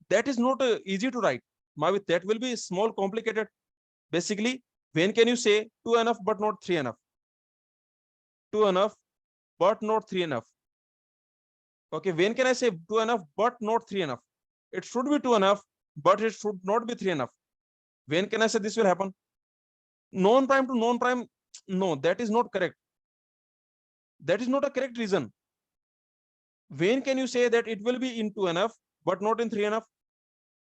That is not easy to write. Mavith, that will be small, complicated. Basically, when can you say 2NF but not 3NF? 2NF but not 3NF. Okay, when can I say 2NF but not 3NF? It should be 2NF, but it should not be 3NF. When can I say this will happen? Non-prime to non-prime? No, that is not correct. That is not a correct reason. When can you say that it will be in 2NF but not in 3NF?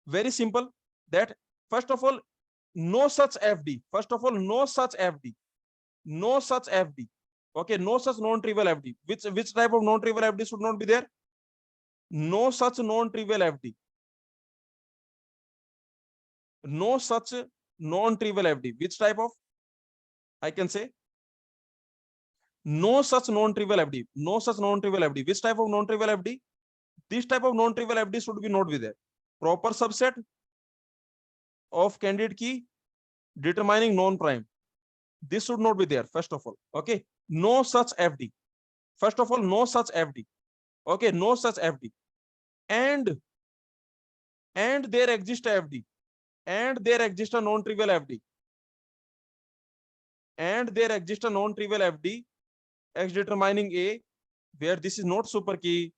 Very simple. That first of all, no such FD. First of all, no such FD. No such FD. Okay, no such non-trivial FD. Which type of non-trivial FD should not be there? No such non-trivial FD. No such non-trivial FD. Which type of? I can say no such non-trivial FD. No such non-trivial FD. Which type of non-trivial FD? This type of non-trivial FD should be not be there. Proper subset of candidate key determining non-prime. This should not be there, first of all. Okay, no such FD. First of all, no such FD. Okay, no such FD. And there exists a FD. And there exists a non-trivial FD. And there exists a non-trivial FD X determining A, where this is not super key,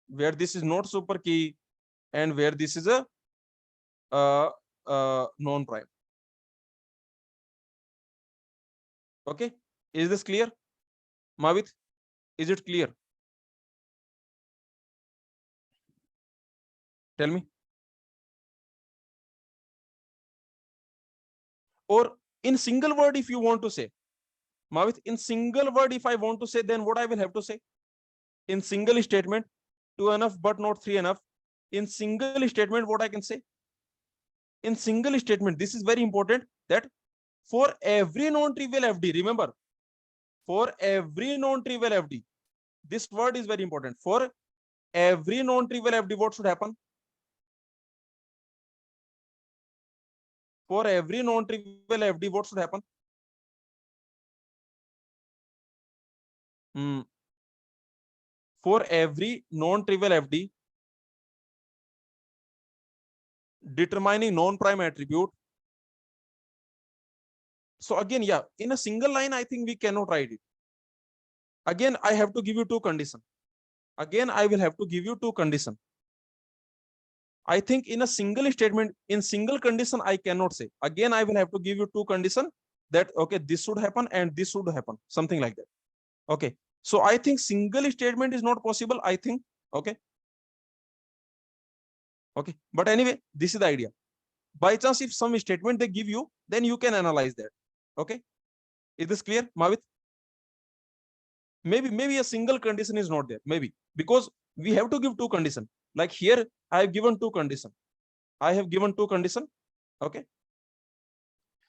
where this is not super key, and where this is a non-prime. Okay, is this clear? Mavith, is it clear? Tell me. Or in single word, if you want to say, Mavith, in single word, if I want to say, then what I will have to say? In single statement, 2NF but not 3NF. In single statement, what I can say? In single statement, this is very important, that for every non-trivial FD, remember, for every non-trivial FD, This word is very important. For every non-trivial FD, what should happen? For every non-trivial FD, what should happen? For every non-trivial FD, determining non-prime attribute. So again, yeah, in a single line, I think we cannot write it. Again, I have to give you two conditions. Again, I will have to give you two conditions. I think in a single statement, in single condition, I cannot say. Again, I will have to give you two conditions that, okay, this should happen and this should happen, something like that. Okay. So I think single statement is not possible, I think. Okay. Okay. But anyway, this is the idea. By chance, if some statement they give you, then you can analyze that. Okay. Is this clear, Mavit? Maybe a single condition is not there. Maybe because we have to give two conditions. Like here, I have given two conditions. I have given two conditions. Okay.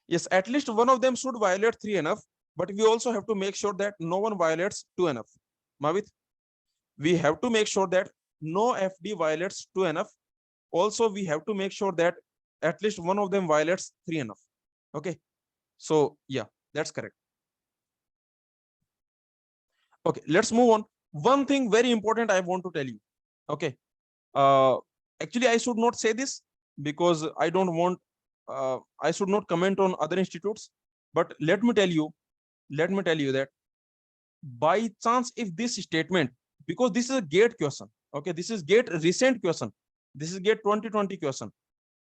Yes, at least one of them should violate 3NF, but we also have to make sure that no one violates 2NF. Mavit, we have to make sure that no FD violates 2NF. Also, we have to make sure that at least one of them violates 3NF. Okay. So yeah, that's correct. Okay, let's move on. One thing very important I want to tell you. Okay. Actually, I should not say this because I don't want, I should not comment on other institutes. But let me tell you that by chance, if this statement, because this is a GATE question, okay, this is GATE recent question, this is GATE 2020 question.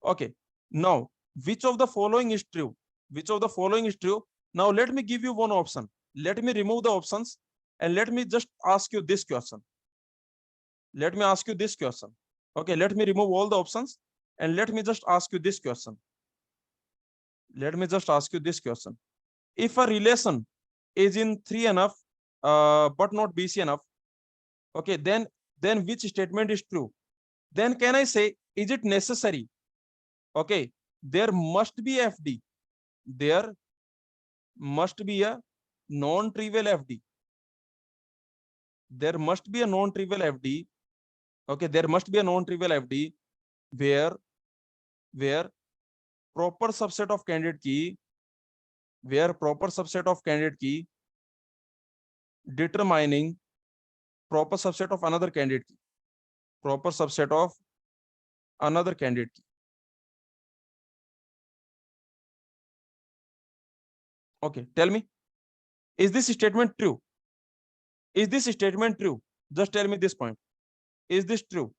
Okay, now which of the following is true? Which of the following is true? Now let me give you one option. Let me remove the options and let me just ask you this question. Let me ask you this question. Okay, let me remove all the options and let me just ask you this question. Let me just ask you this question. If a relation is in 3NF but not BCNF, okay, then which statement is true? Then can I say, is it necessary? Okay, there must be FD. There must be a non-trivial FD. There must be a non-trivial FD. Okay, there must be a non-trivial FD where proper subset of candidate key, determining proper subset of another candidate key, proper subset of another candidate key. Okay, tell me, is this statement true? Is this statement true? Just tell me this point. Is this true?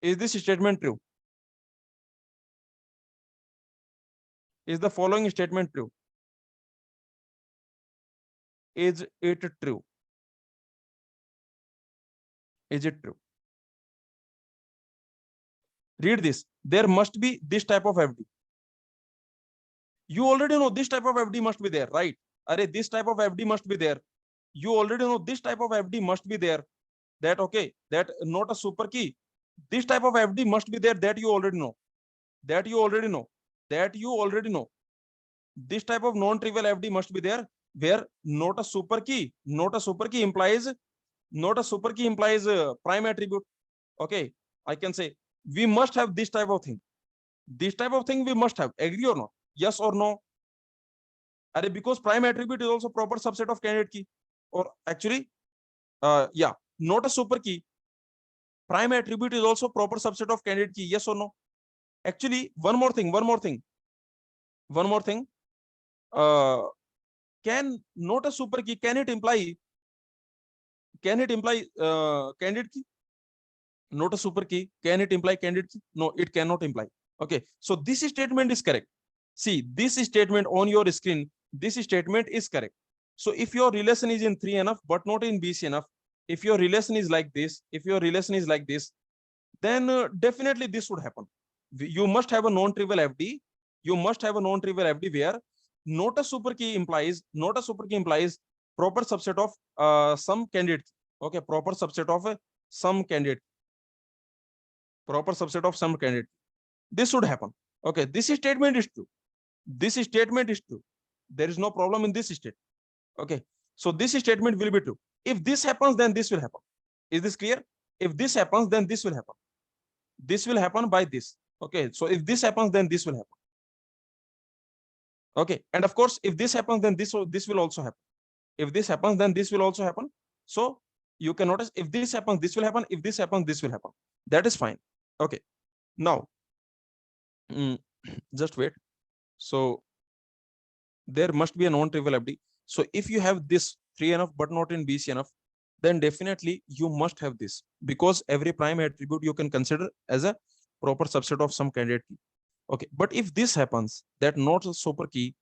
Is this statement true? Is the following statement true? Is it true? Is it true? Read this. There must be this type of FD. You already know this type of FD must be there, right? Array, this type of FD must be there. You already know this type of FD must be there. That okay, that not a super key. This type of FD must be there. That you already know. That you already know. That you already know. This type of non-trivial FD must be there, where not a super key. Not a super key implies prime attribute. Okay, I can say we must have this type of thing. This type of thing we must have. Agree or not? Yes or no? Because prime attribute is also proper subset of candidate key. Or actually, yeah, not a super key. Prime attribute is also proper subset of candidate key. Yes or no? Actually, one more thing. Can not a super key, can it imply candidate key? Not a super key, can it imply candidate key? No, it cannot imply. Okay, so this statement is correct. See, this statement on your screen, this statement is correct. So if your relation is in 3NF but not in BCNF, if your relation is like this, then definitely this would happen. You must have a non-trivial FD. You must have a non-trivial FD where not a super key implies proper subset of some candidate. Okay, proper subset of some candidate. Proper subset of some candidate. This should happen. Okay, this statement is true. This statement is true. There is no problem in this state. Okay, so this statement will be true. If this happens, then this will happen. Is this clear? If this happens, then this will happen. This will happen by this. Okay, so if this happens, then this will happen. Okay, and of course, if this happens, then this will also happen. If this happens, then this will also happen. So you can notice, if this happens, this will happen. If this happens, this will happen. That is fine. Okay, now just wait. So there must be a non-trivial FD. So if you have this 3NF but not in BCNF, then definitely you must have this, because every prime attribute you can consider as a proper subset of some candidate key. Okay, but if this happens, that not a super key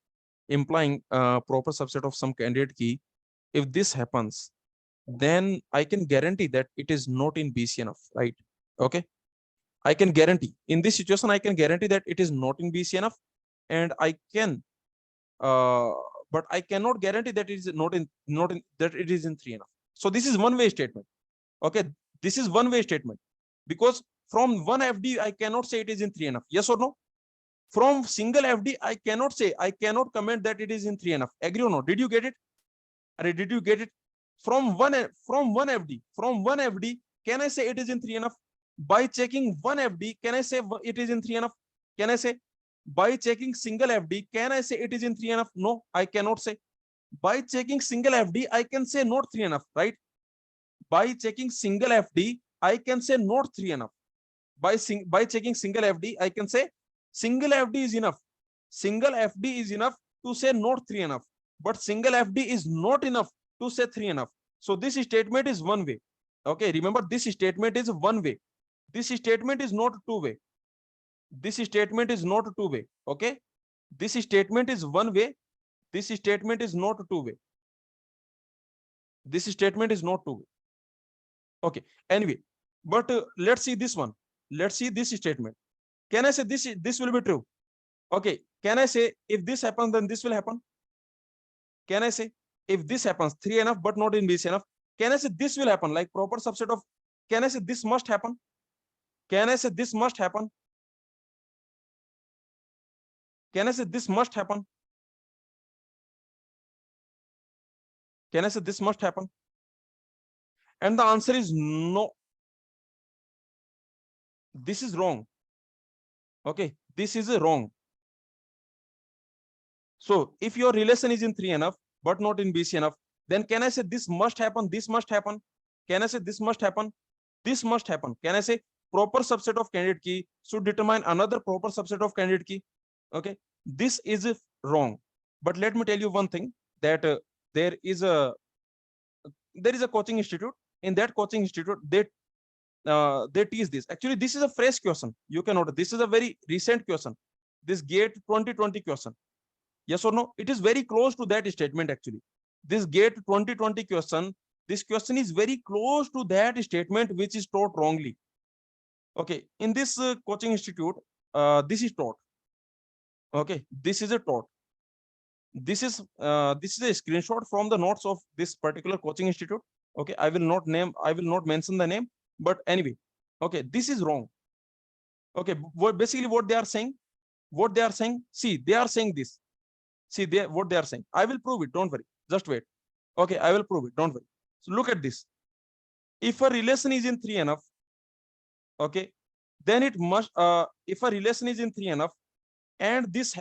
implying a proper subset of some candidate key, if this happens, then I can guarantee that it is not in BCNF, right? Okay, I can guarantee in this situation, I can guarantee that it is not in BCNF, and I can but I cannot guarantee that it is not in that it is in 3NF. So this is one way statement. Okay, this is one way statement, because from one FD I cannot say it is in 3NF. Yes or no? From single FD I cannot say, I cannot comment that it is in 3NF. Agree or no? Did you get it? Did you get it? From one FD, can I say it is in 3NF? By checking one FD, can I say it is in 3NF? Can I say? By checking single FD, can I say it is in 3NF? No, I cannot say. By checking single FD, I can say not 3NF, right? By checking single FD, I can say not 3NF. By checking single FD, I can say single FD is enough. Single FD is enough to say not 3NF, but single FD is not enough to say 3NF. So this statement is one way. Okay, remember, this statement is one way. This statement is not two way. This statement is not two way. Okay, this statement is one way. This statement is not two way. This statement is not two way. Okay, anyway, but let's see this one. Let's see this statement. Can I say this will be true? Okay, can I say if this happens, then this will happen? Can I say if this happens, 3NF but not in BCNF, can I say this will happen, like proper subset of? Can I say this must happen? Can I say this must happen? Can I say this must happen? Can I say this must happen? And the answer is no. This is wrong. Okay, this is wrong. So if your relation is in 3NF but not in BCNF, then can I say this must happen? This must happen? Can I say this must happen? This must happen. Can I say proper subset of candidate key should determine another proper subset of candidate key? Okay, this is wrong. But let me tell you one thing, that there is a coaching institute. In that coaching institute, they teach this. Actually, this is a fresh question. You can notice this is a very recent question. This GATE 2020 question. Yes or no? It is very close to that statement actually. This GATE 2020 question, this question is very close to that statement which is taught wrongly. Okay, in this coaching institute, this is taught. Okay, this is a taught. This is a screenshot from the notes of this particular coaching institute. Okay, I will not mention the name, but anyway, okay, this is wrong. Okay, basically what they are saying, see, they are saying this. See, what they are saying. I will prove it. Don't worry. Just wait. Okay, I will prove it. Don't worry. So look at this. If a relation is in 3NF, okay, then it must. If a relation is in 3NF and this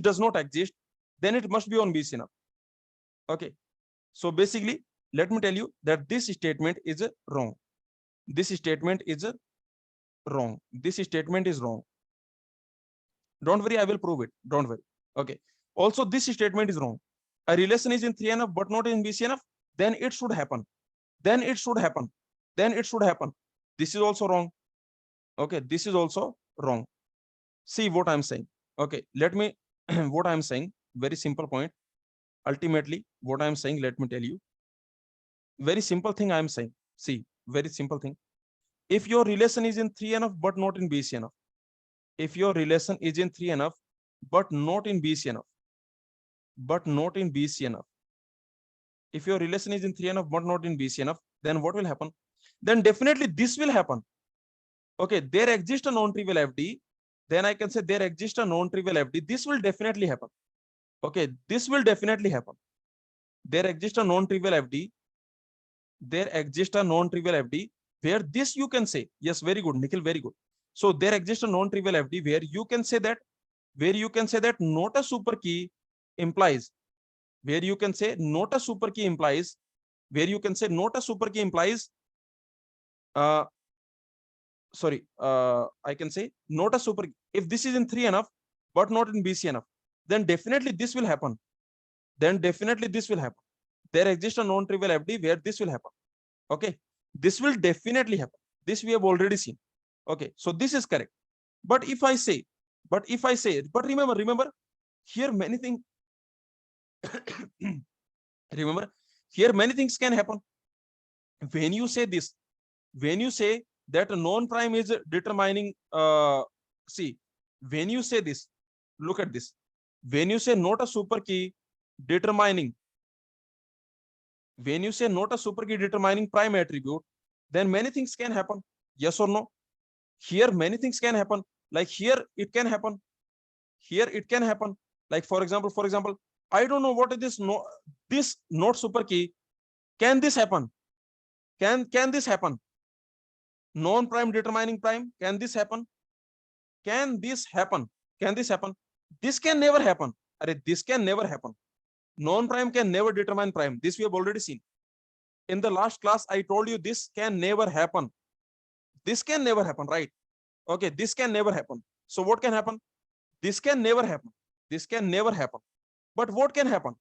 does not exist, then it must be on BCNF. Okay. So basically, let me tell you that this statement is wrong. This statement is wrong. This statement is wrong. Don't worry, I will prove it. Don't worry. Okay. Also, this statement is wrong. A relation is in 3NF but not in BCNF, then it should happen. Then it should happen. Then it should happen. This is also wrong. Okay, this is also wrong. See what I'm saying. Okay, let me what I'm saying. Very simple point. Ultimately, what I'm saying, let me tell you. Very simple thing I'm saying. See, very simple thing. If your relation is in 3NF but not in BCNF, if your relation is in 3NF but not in BCNF, if your relation is in 3NF but not in BCNF, then what will happen? Then definitely this will happen. Okay, there exists a non-trivial FD. Then I can say there exists a non-trivial FD. This will definitely happen. Okay, this will definitely happen. There exists a non-trivial FD. there exists a non-trivial FD where this you can say, yes, very good, Nikhil, very good. So there exists a non-trivial FD where you can say that, not a super key implies, where you can say not a super key implies, uh, I can say not a super, if this is in 3NF, but not in BCNF, then definitely this will happen. There exists a non-trivial FD where this will happen. Okay. This will definitely happen. This we have already seen. Okay. So this is correct. But if I say, but remember, here many things, remember, here many things can happen. When you say this, when you say that a non-prime is determining, see, when you say this, look at this. When you say not a super key determining, when you say not a super key determining prime attribute, then many things can happen. Yes or no? Here many things can happen. Like here it can happen. Here it can happen. Like for example, I don't know what is this, no, this not super key. Can this happen? Can this happen? Non-prime determining prime. Can this happen? Can this happen? Can this happen? This can never happen. This can never happen. Non-prime can never determine prime. This we have already seen. In the last class, I told you this can never happen. This can never happen, right? Okay, this can never happen. So what can happen? This can never happen. This can never happen. But what can happen?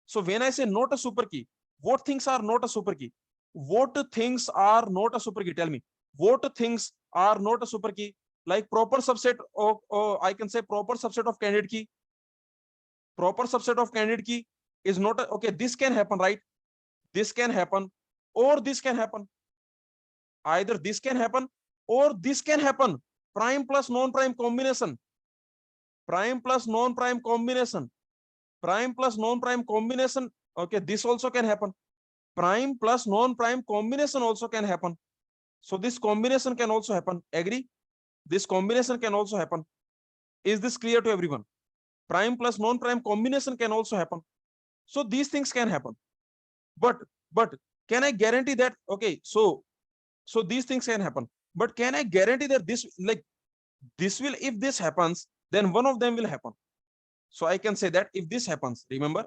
So when I say not a super key, what things are not a super key? What things are not a super key? Tell me. What things are not a super key? Like proper subset of, I can say proper subset of candidate key. Proper subset of candidate key is not a, okay. This can happen, right? This can happen, or this can happen. Either this can happen or this can happen. Prime plus non-prime combination. Prime plus non-prime combination. Prime plus non-prime combination. Okay, this also can happen. Prime plus non-prime combination also can happen. So this combination can also happen. Agree? This combination can also happen. Is this clear to everyone? Prime plus non-prime combination can also happen. So these things can happen. But can I guarantee that? Okay, so these things can happen. But can I guarantee that this, like this will, if this happens, then one of them will happen. So I can say that if this happens, remember,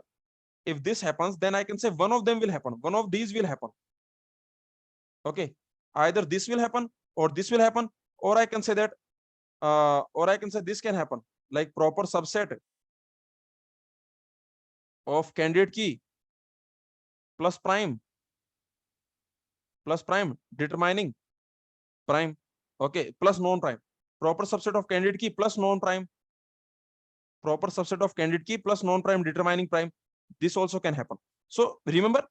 if this happens, then I can say one of them will happen. One of these will happen. Okay. Either this will happen or this will happen, or I can say that, or I can say this can happen, like proper subset of candidate key plus prime determining prime. Okay. Plus non-prime. Proper subset of candidate key plus non-prime. Proper subset of candidate key plus non-prime determining prime. This also can happen. So remember,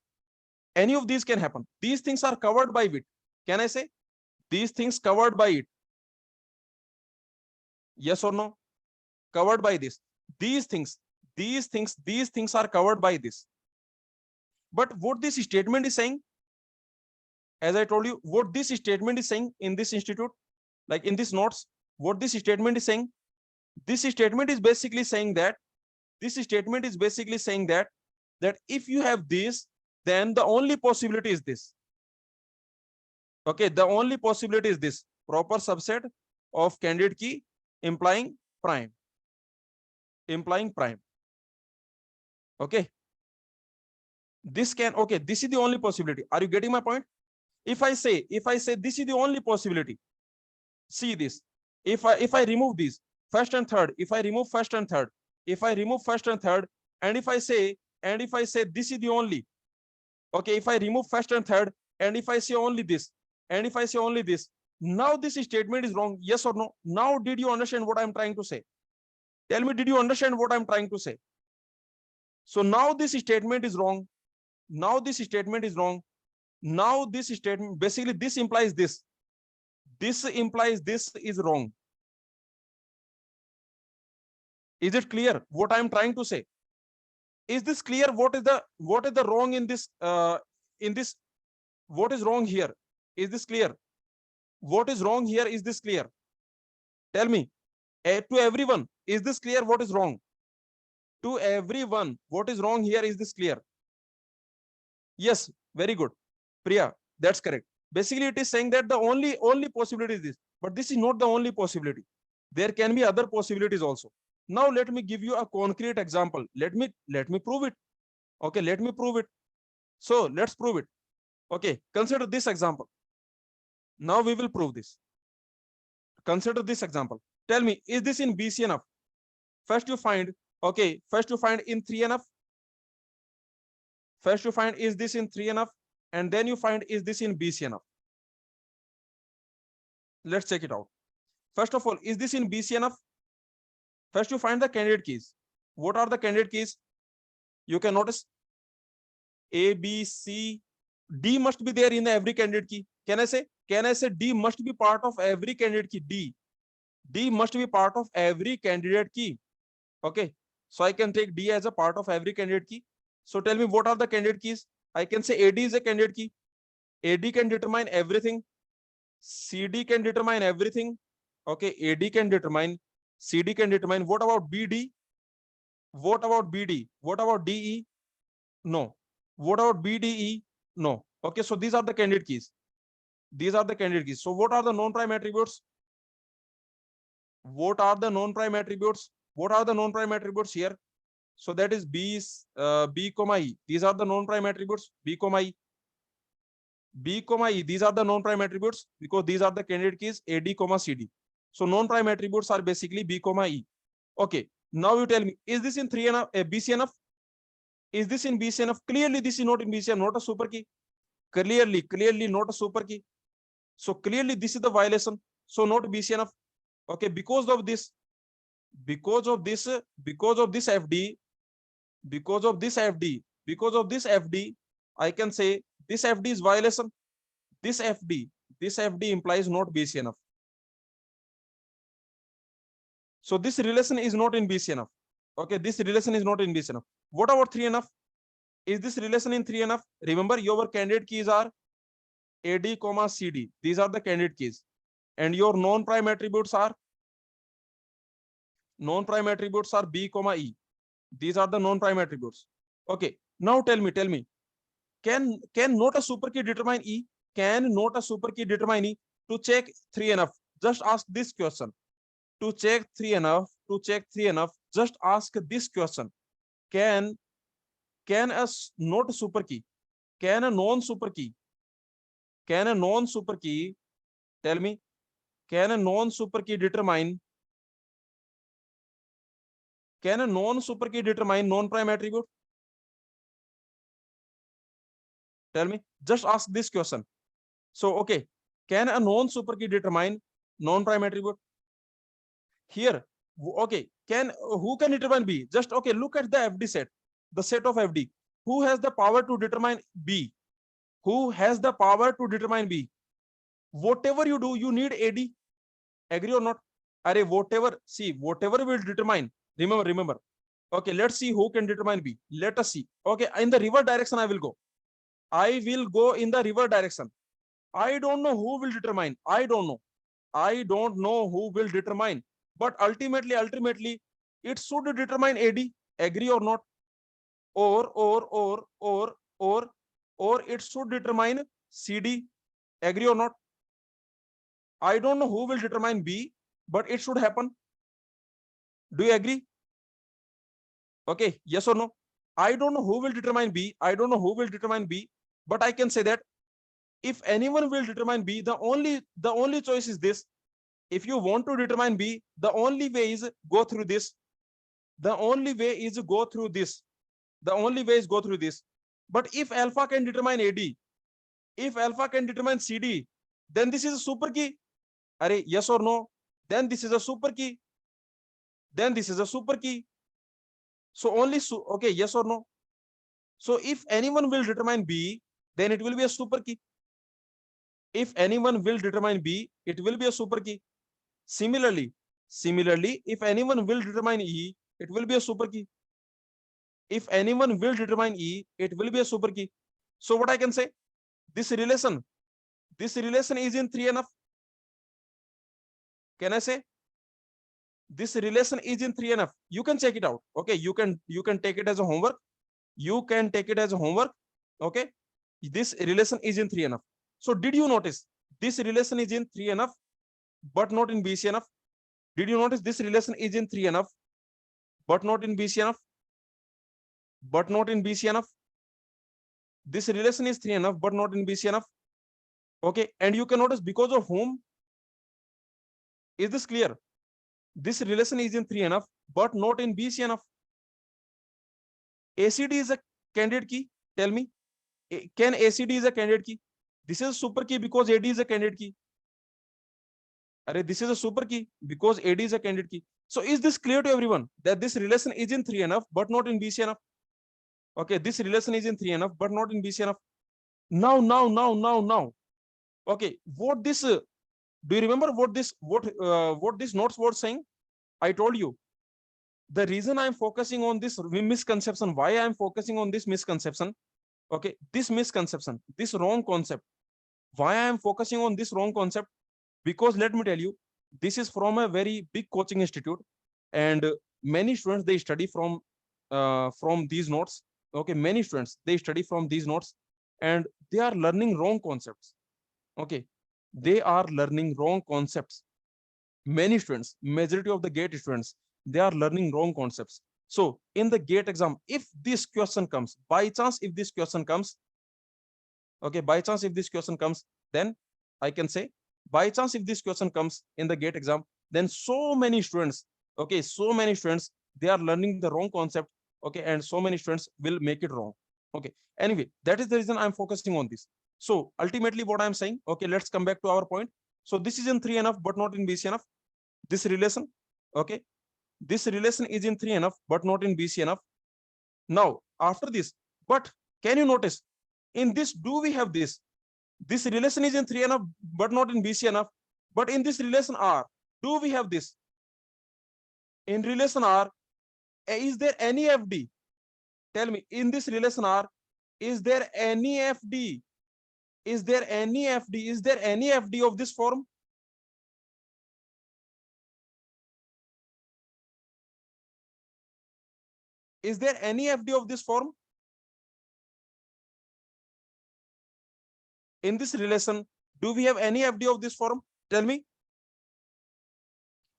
any of these can happen. These things are covered by it. Can I say these things covered by it? Yes or no? Covered by this. These things are covered by this. But what this statement is saying, as I told you, what this statement is saying in this institute, like in this notes, what this statement is saying, this statement is basically saying that, that if you have this, then the only possibility is this. Okay, the only possibility is this, proper subset of candidate key implying prime. Okay, this can, okay, this is the only possibility. Are you getting my point? If I say this is the only possibility, see this. If I remove these first and third, if I remove first and third, and if I say this is the only, okay, if I remove first and third, and if I say only this, now this statement is wrong. Yes or no? Now did you understand what I'm trying to say? Tell me, did you understand what I'm trying to say? So now this statement is wrong. Now this statement, basically this implies this. This implies this is wrong. Is it clear what I'm trying to say? Is this clear? What is the wrong in this, what is wrong here? Is this clear? What is wrong here? Is this clear? Tell me, to everyone, is this clear? What is wrong? To everyone, what is wrong here? Is this clear? Yes, very good, Priya, that's correct. Basically it is saying that the only possibility is this, but this is not the only possibility. There can be other possibilities also. Now let me give you a concrete example. Let me prove it. Okay, let me prove it. So let's prove it. Okay, consider this example. Now we will prove this. Consider this example. Tell me, is this in BCNF? First you find, okay, first you find in 3NF. First you find, is this in 3NF? And then you find, is this in BCNF? Let's check it out. First of all, is this in BCNF? First you find the candidate keys. What are the candidate keys? You can notice A, B, C, D must be there in every candidate key. Can I say? Can I say D must be part of every candidate key? D must be part of every candidate key. Okay. So I can take D as a part of every candidate key. So tell me, what are the candidate keys? I can say AD is a candidate key. AD can determine everything. CD can determine everything. Okay. AD can determine. CD can determine. What about BD? What about BD? What about DE? No. What about BDE? No. Okay. So these are the candidate keys. These are the candidate keys. So what are the non-prime attributes? What are the non-prime attributes? What are the non-prime attributes here? So that is B comma E. These are the non-prime attributes. B comma E. B comma E. These are the non-prime attributes because these are the candidate keys AD comma CD. So non-prime attributes are basically B comma E. Okay. Now you tell me, is this in 3NF, BCNF? Is this in BCNF? Clearly, this is not in BCNF, not a super key. Clearly not a super key. So clearly, this is the violation. So not BCNF. Okay, because of this FD, because of this FD, I can say this FD is violation. This FD implies not BCNF. So this relation is not in BCNF. Okay, this relation is not in BCNF. What about 3NF? Is this relation in 3NF? Remember, your candidate keys are AD comma CD. These are the candidate keys. And your non-prime attributes are B comma E. These are the non-prime attributes. Okay. Now tell me, can not a super key determine E? Can not a super key determine E? To check 3NF, just ask this question. To check 3NF, just ask this question. Can a not super key, can a non-super key, tell me, can a non-super key determine non-prime attribute? Tell me, just ask this question. So, okay, can a non-super key determine non-prime attribute? Here, okay, who can determine B? Just, okay, look at the FD set, the set of FD. Who has the power to determine B? Who has the power to determine B? Whatever you do, you need AD. Agree or not? Array, whatever will determine. Remember. Okay, let's see who can determine B. Let us see. Okay, in the reverse direction, I will go. I will go in the reverse direction. I don't know who will determine. I don't know who will determine. But ultimately, it should determine AD. Agree or not? Or it should determine CD. Agree or not? I don't know who will determine B, but it should happen. Do you agree? Okay, yes or no? I don't know who will determine B. But I can say that if anyone will determine B, the only choice is this. If you want to determine B, the only way is go through this. The only way is go through this. But if alpha can determine AD, if alpha can determine CD, then this is a super key. Array, yes or no? Then this is a super key. So only, okay, yes or no? So if anyone will determine B, then it will be a super key. If anyone will determine B, it will be a super key. Similarly, if anyone will determine E, it will be a super key. If anyone will determine E, it will be a super key. So what I can say, this relation is in 3NF. Can I say this relation is in 3NF? You can check it out. Okay, you can take it as a homework. Okay, This relation is in 3NF. So did you notice this relation is in 3NF but not in BCNF? Did you notice this relation is in 3NF but not in BCNF? But not in BCNF. This relation is 3NF but not in BCNF. Okay, and you can notice because of whom. Is this clear? This relation is in 3NF but not in BCNF. ACD is a candidate key. Tell me, can ACD is a candidate key? This is a super key because AD is a candidate key. This is a super key because AD is a candidate key. So is this clear to everyone that this relation is in 3NF but not in BCNF? Okay, this relation is in 3NF but not in BCNF. Now. Okay, what this? Do you remember what this notes was saying? I told you the reason I'm focusing on this misconception. Why I'm focusing on this misconception? Okay, this misconception, this wrong concept. Why I'm focusing on this wrong concept? Because let me tell you, this is from a very big coaching institute, and many students they study from these notes. Okay, many students they study from these notes, and they are learning wrong concepts. Okay, they are learning wrong concepts. Many students, majority of the GATE students, they are learning wrong concepts. So in the GATE exam, if this question comes, by chance, if this question comes, okay, by chance, if this question comes, then I can say, by chance, if this question comes in the GATE exam, then so many students, okay, so many students, they are learning the wrong concept, okay, and so many students will make it wrong. Okay, anyway, that is the reason I'm focusing on this. So ultimately what I'm saying, okay, let's come back to our point. So this is in 3NF but not in BCNF. This relation, okay, this relation is in 3NF but not in BCNF. Now after this, but can you notice in this, do we have this? This relation is in 3NF but not in BCNF. But in this relation R, do we have this? In relation R, is there any FD? Tell me, in this relation R, is there any FD? Is there any FD? Is there any FD of this form? Is there any FD of this form? In this relation, do we have any FD of this form? Tell me.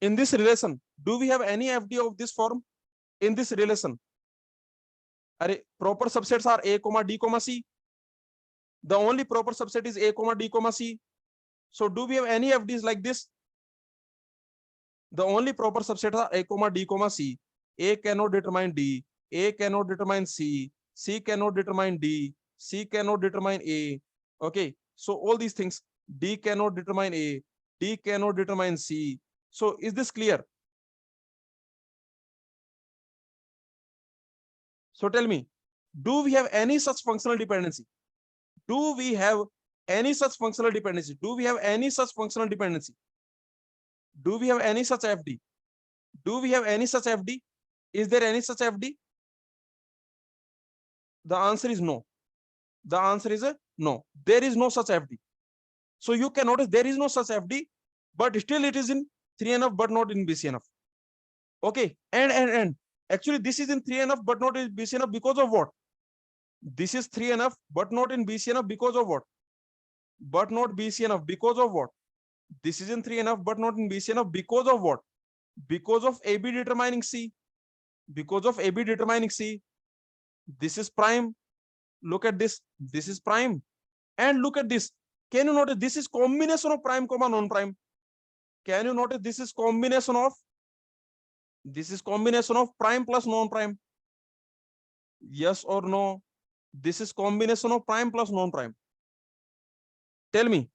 In this relation, do we have any FD of this form? In this relation, proper subsets are A, D, C. The only proper subset is A, D, C. So do we have any FDs like this? The only proper subsets are A, D, C. A cannot determine D. A cannot determine C. C cannot determine D. C cannot determine A. Okay, so all these things, D cannot determine A. D cannot determine C. So is this clear? So tell me, do we have any such functional dependency? Do we have any such functional dependency? Do we have any such functional dependency? Do we have any such FD? Do we have any such FD? Is there any such FD? The answer is no. The answer is no. There is no such FD. So you can notice there is no such FD, but still it is in 3NF but not in BCNF. Okay, and actually this is in 3NF but not in BCNF because of what? This is 3NF but not in BCNF because of what? But not BCNF because of what? This is in 3NF but not in BCNF because of what? Because of AB determining C. Because of AB determining C. This is prime. Look at this. This is prime. And look at this. Can you notice this is combination of prime comma non-prime? Can you notice this is combination of prime plus non-prime? Yes or no? This is combination of prime plus non-prime. Tell me,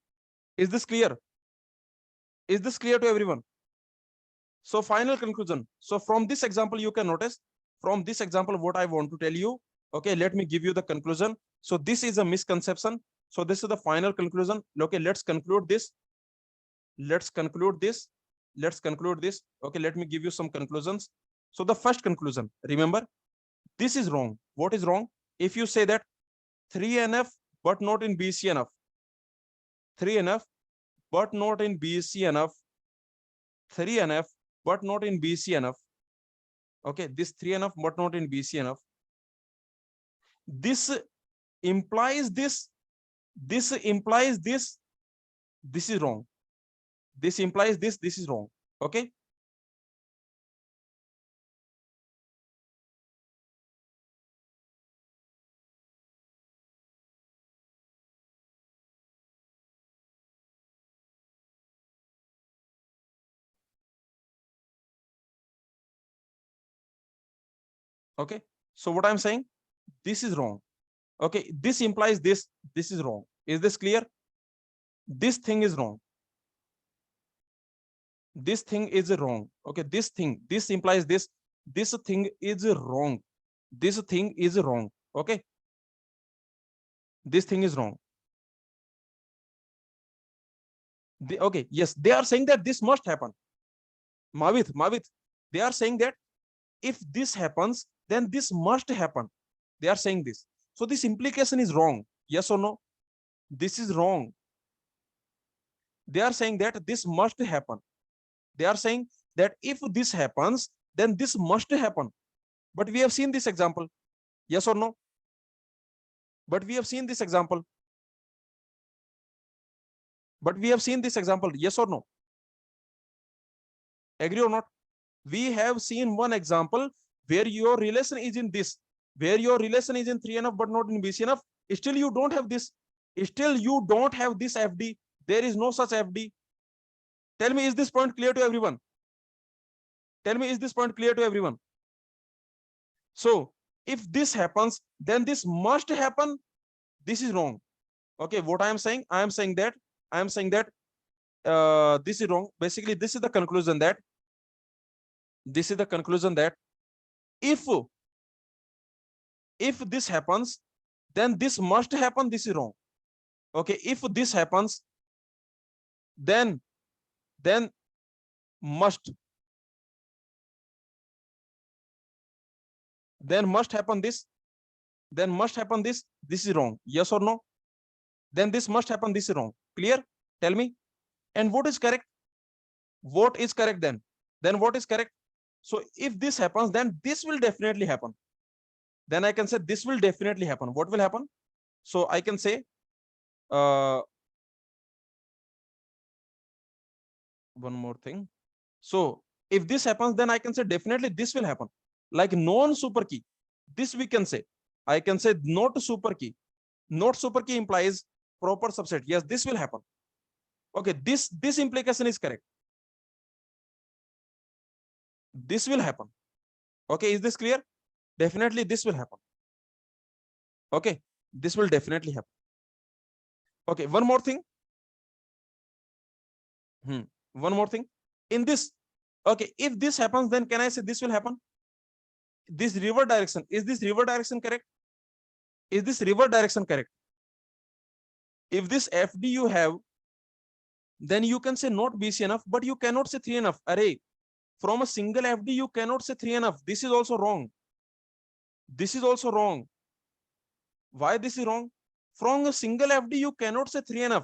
is this clear? Is this clear to everyone? So final conclusion. So from this example, you can notice from this example, what I want to tell you. Okay, let me give you the conclusion. So this is a misconception. So this is the final conclusion. Okay, let's conclude this. Let's conclude this. Let's conclude this. Okay, let me give you some conclusions. So the first conclusion, remember, this is wrong. What is wrong? If you say that 3NF but not in BCNF, 3NF but not in BCNF, 3NF but not in BCNF. Okay, this 3NF but not in BCNF. This implies this This implies this. This is wrong. This implies this. This is wrong. Okay. Okay. So what I'm saying, this is wrong. Okay. This implies this. This is wrong. Is this clear? This thing is wrong. This thing is wrong. Okay. This thing, this implies this. This thing is wrong. This thing is wrong. Okay. This thing is wrong. Okay. Yes. They are saying that this must happen. Mavit, they are saying that if this happens, then this must happen. They are saying this. So this implication is wrong. Yes or no? This is wrong. They are saying that this must happen. They are saying that if this happens, then this must happen. But we have seen this example. Yes or no? But we have seen this example. But we have seen this example. Yes or no? Agree or not? We have seen one example where your relation is in this, where your relation is in 3NF but not in BCNF. Still you don't have this. Still you don't have this FD. There is no such FD. Tell me, is this point clear to everyone? Tell me, is this point clear to everyone? So if this happens, then this must happen. This is wrong. Okay, what I am saying, this is wrong. Basically, this is the conclusion that if this happens, then this must happen. This is wrong. Okay, if this happens, then must happen this. Then must happen this. This is wrong. Yes or no? Then this must happen. This is wrong. Clear? Tell me. And what is correct? What is correct then? Then what is correct? So if this happens, then this will definitely happen. Then I can say this will definitely happen. What will happen? So I can say one more thing. So if this happens, then I can say definitely this will happen. Like non-super key. This we can say. I can say not super key. Not super key implies proper subset. Yes, this will happen. Okay, this implication is correct. This will happen. Okay, is this clear? Definitely this will happen. Okay, this will definitely happen. Okay, one more thing. One more thing. In this, okay, if this happens, then can I say this will happen? This river direction, is this river direction correct? Is this river direction correct? If this FD you have, then you can say not BCNF, but you cannot say 3NF. Array, from a single FD, you cannot say 3NF. This is also wrong. This is also wrong. Why this is wrong? From a single FD, you cannot say 3NF.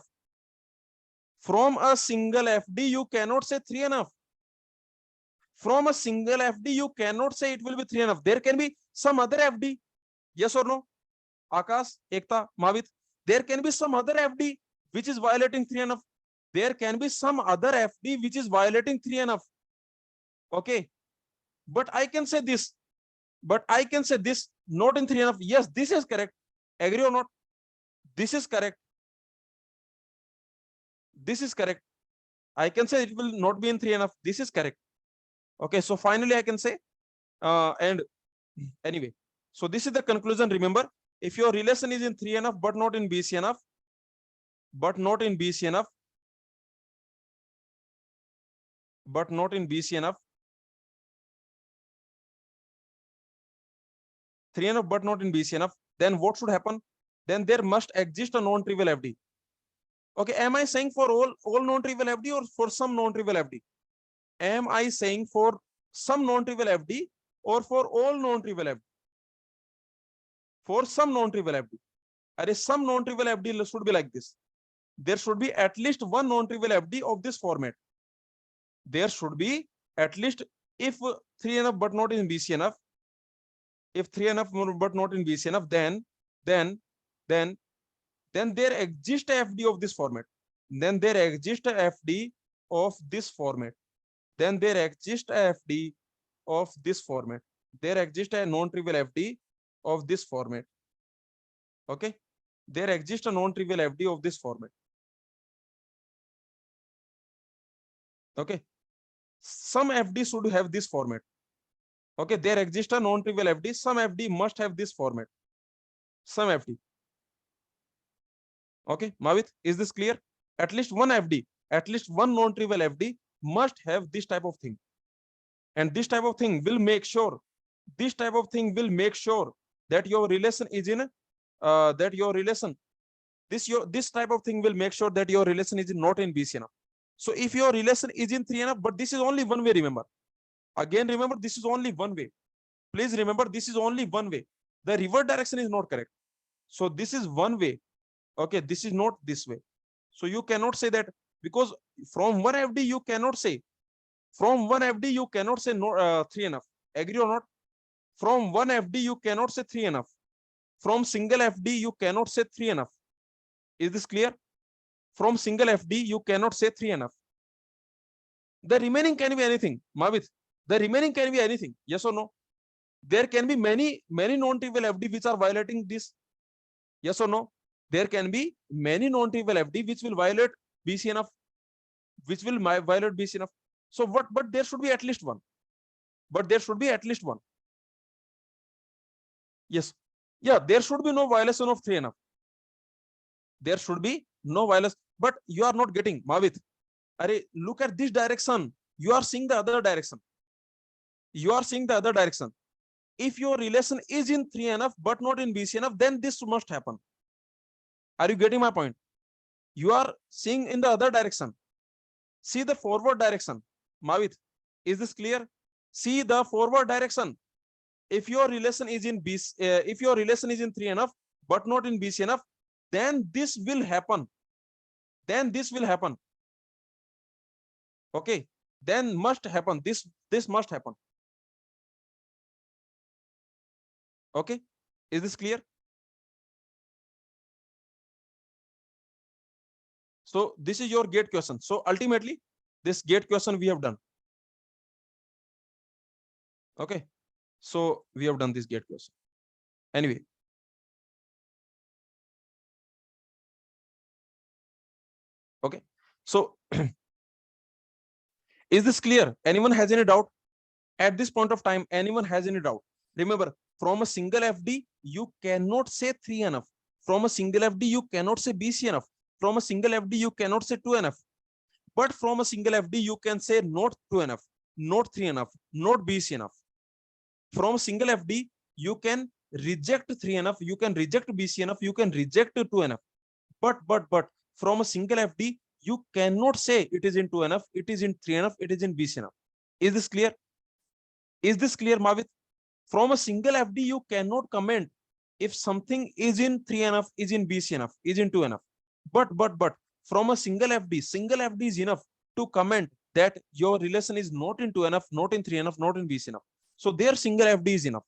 From a single FD, you cannot say 3NF. From a single FD, you cannot say it will be 3NF. There can be some other FD. Yes or no? Akash, Ekta, Mavit. There can be some other FD which is violating 3NF. There can be some other FD which is violating 3NF. Okay. But I can say this. But I can say this not in 3NF. Yes, this is correct. Agree or not? This is correct. This is correct. I can say it will not be in 3NF. This is correct. Okay. So finally, I can say, and anyway, so this is the conclusion. Remember, if your relation is in 3NF but not in BCNF, but not in BCNF, 3NF but not in BCNF, then what should happen? Then there must exist a non-trivial FD. Okay, am I saying for all non-trivial FD or for some non-trivial FD? Am I saying for some non-trivial FD or for all non-trivial FD? For some non-trivial FD. Are some non-trivial FD should be like this. There should be at least one non-trivial FD of this format. There should be at least, if 3NF but not in BCNF, if 3NF but not in BCNF, then then there exists a FD of this format. Then there exists a FD of this format. Then there exists a FD of this format. There exists a non-trivial FD of this format. Okay. There exists a non-trivial FD of this format. Okay. Some FD should have this format. Okay. There exists a non-trivial FD. Some FD must have this format. Some FD. Okay. Mavit, is this clear? At least one FD, at least one non-trivial FD must have this type of thing. And this type of thing will make sure, this type of thing will make sure that your relation is in, this type of thing will make sure that your relation is not in BCNF. So if your relation is in 3NF, but this is only one way, remember. Again, remember, this is only one way. Please remember, this is only one way. The revert direction is not correct. So this is one way. Okay, this is not this way. So you cannot say that, because from one FD you cannot say, from one FD you cannot say no 3NF. Agree or not? From one FD you cannot say 3NF. From single FD you cannot say 3NF. Is this clear? From single FD you cannot say 3NF. The remaining can be anything, Mavit. The remaining can be anything. Yes or no? There can be many non-trivial FD which are violating this. Yes or no? There can be many non-trivial FD which will violate BCNF, which will violate BCNF. So what? But there should be at least one. But there should be at least one. Yes. Yeah, there should be no violation of 3NF. There should be no violation. But you are not getting, Mavit. Arey, look at this direction. You are seeing the other direction. You are seeing the other direction. If your relation is in 3NF but not in BCNF, then this must happen. Are you getting my point? You are seeing in the other direction. See the forward direction. Mavit, is this clear? See the forward direction. If your relation is in if your relation is in 3NF but not in BCNF, then this will happen. Then this will happen. Okay. Then must happen. This must happen. Okay. Is this clear? So this is your gate question. So ultimately, this gate question we have done. Okay. So we have done this gate question. Anyway. Okay. So is this clear? Anyone has any doubt? At this point of time, anyone has any doubt? Remember, from a single FD, you cannot say 3NF. From a single FD, you cannot say BCNF. From a single FD, you cannot say 2NF. But from a single FD, you can say not 2NF, not 3NF, not BCNF. From a single FD, you can reject 3NF, you can reject BCNF, you can reject 2NF. But from a single FD, you cannot say it is in 2NF, it is in 3NF, it is in BCNF. Is this clear? Is this clear, Mavit? From a single FD, you cannot comment if something is in 3NF, is in BCNF, is in 2NF. But from a single FD is enough to comment that your relation is not in 2NF, not in 3NF, not in BCNF. So their single FD is enough.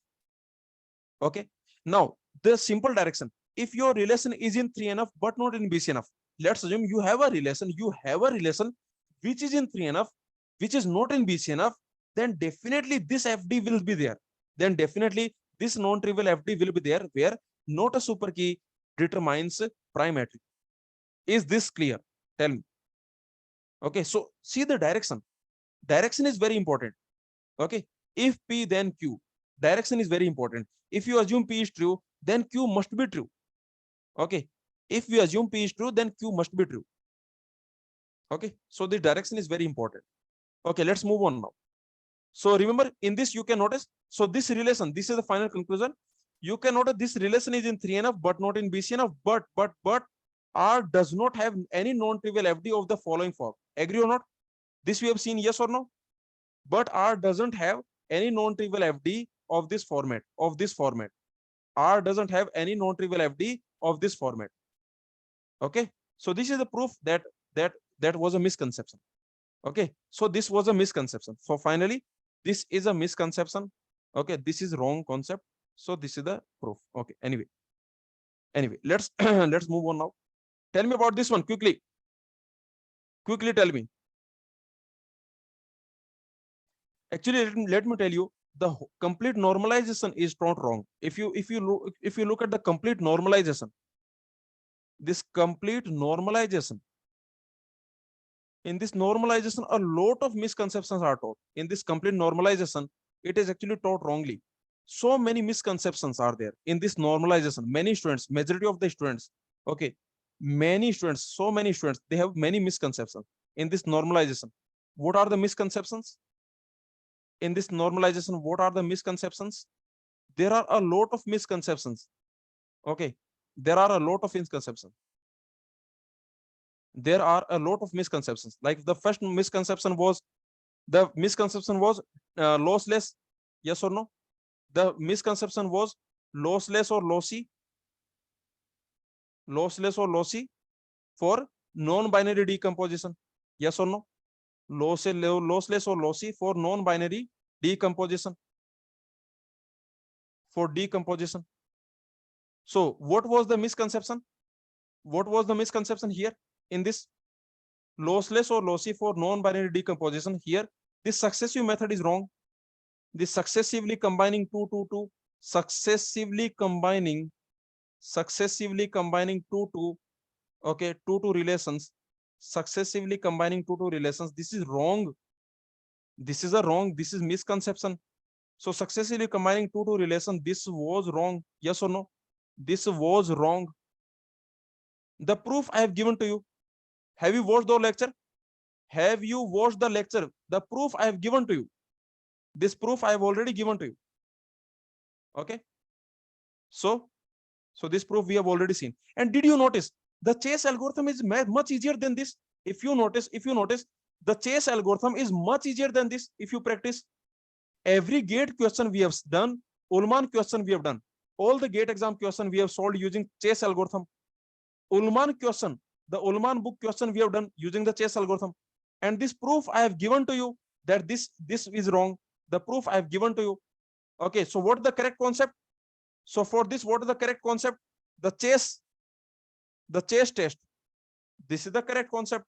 Okay. Now the simple direction. If your relation is in 3NF but not in BCNF, let's assume you have a relation which is in 3NF, which is not in BCNF, then definitely this FD will be there. Then definitely this non-trivial FD will be there where not a super key determines prime matrix. Is this clear? Tell me. Okay, so see the direction. Direction is very important. Okay, if P then Q. Direction is very important. If you assume P is true, then Q must be true. Okay, if we assume P is true, then Q must be true. Okay, so the direction is very important. Okay, let's move on now. So remember, in this you can notice, so this relation, this is the final conclusion. You can notice this relation is in 3NF but not in BCNF, but R does not have any non-trivial FD of the following form. Agree or not? This we have seen, yes or no? But R doesn't have any non-trivial FD of this format, R doesn't have any non-trivial FD of this format. Okay, so this is the proof that was a misconception. Okay, so this was a misconception. So finally, this is a misconception. Okay, this is wrong concept. So this is the proof. Okay, anyway. Anyway, let's let's move on now. Tell me about this one quickly. Quickly tell me. Actually, let me tell you, the complete normalization is not wrong. If you look at the complete normalization, this complete normalization, in this normalization, a lot of misconceptions are taught. In this complete normalization, it is actually taught wrongly. So many misconceptions are there in this normalization. Many students, majority of the students, okay, many students, so many students, they have many misconceptions in this normalization. What are the misconceptions? In this normalization, what are the misconceptions? There are a lot of misconceptions. Okay, there are a lot of misconceptions. There are a lot of misconceptions. Like the first misconception was, lossless. Yes or no? The misconception was lossless or lossy, lossless or lossy for non-binary decomposition. Yes or no? Lossless or lossy for non-binary decomposition. For decomposition. So what was the misconception? What was the misconception here in this lossless or lossy for non-binary decomposition? Here, this successive method is wrong. This successively combining successively combining two relations, successively combining two relations. This is wrong. This is a wrong. This is misconception. So successively combining two relations, this was wrong. Yes or no? This was wrong. The proof I have given to you. Have you watched the lecture? Have you watched the lecture? The proof I have given to you. This proof I have already given to you. Okay. So this proof we have already seen. And did you notice the chase algorithm is much easier than this? If you notice, the chase algorithm is much easier than this. If you practice every gate question we have done, Ullman question we have done, all the gate exam question we have solved using chase algorithm. Ullman question, the Ullman book question we have done using the chase algorithm. And this proof I have given to you that this is wrong. The proof I have given to you. Okay, so what is the correct concept? So for this, what is the correct concept? The chase test. This is the correct concept.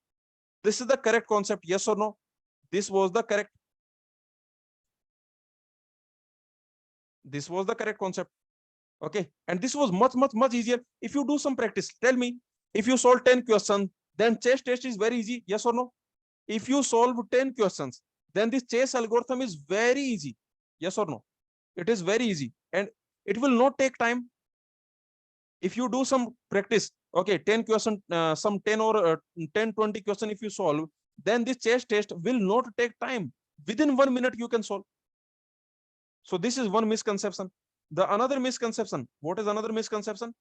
This is the correct concept. Yes or no? This was the correct. This was the correct concept. Okay, and this was much easier. If you do some practice, tell me, if you solve 10 questions, then chase test is very easy. Yes or no? If you solve 10 questions, then this chase algorithm is very easy. Yes or no? It is very easy and it will not take time. If you do some practice, okay, 10 question, some 10 or 10 20 question if you solve, then this chase test will not take time. Within 1 minute you can solve. So this is one misconception. The another misconception, what is another misconception?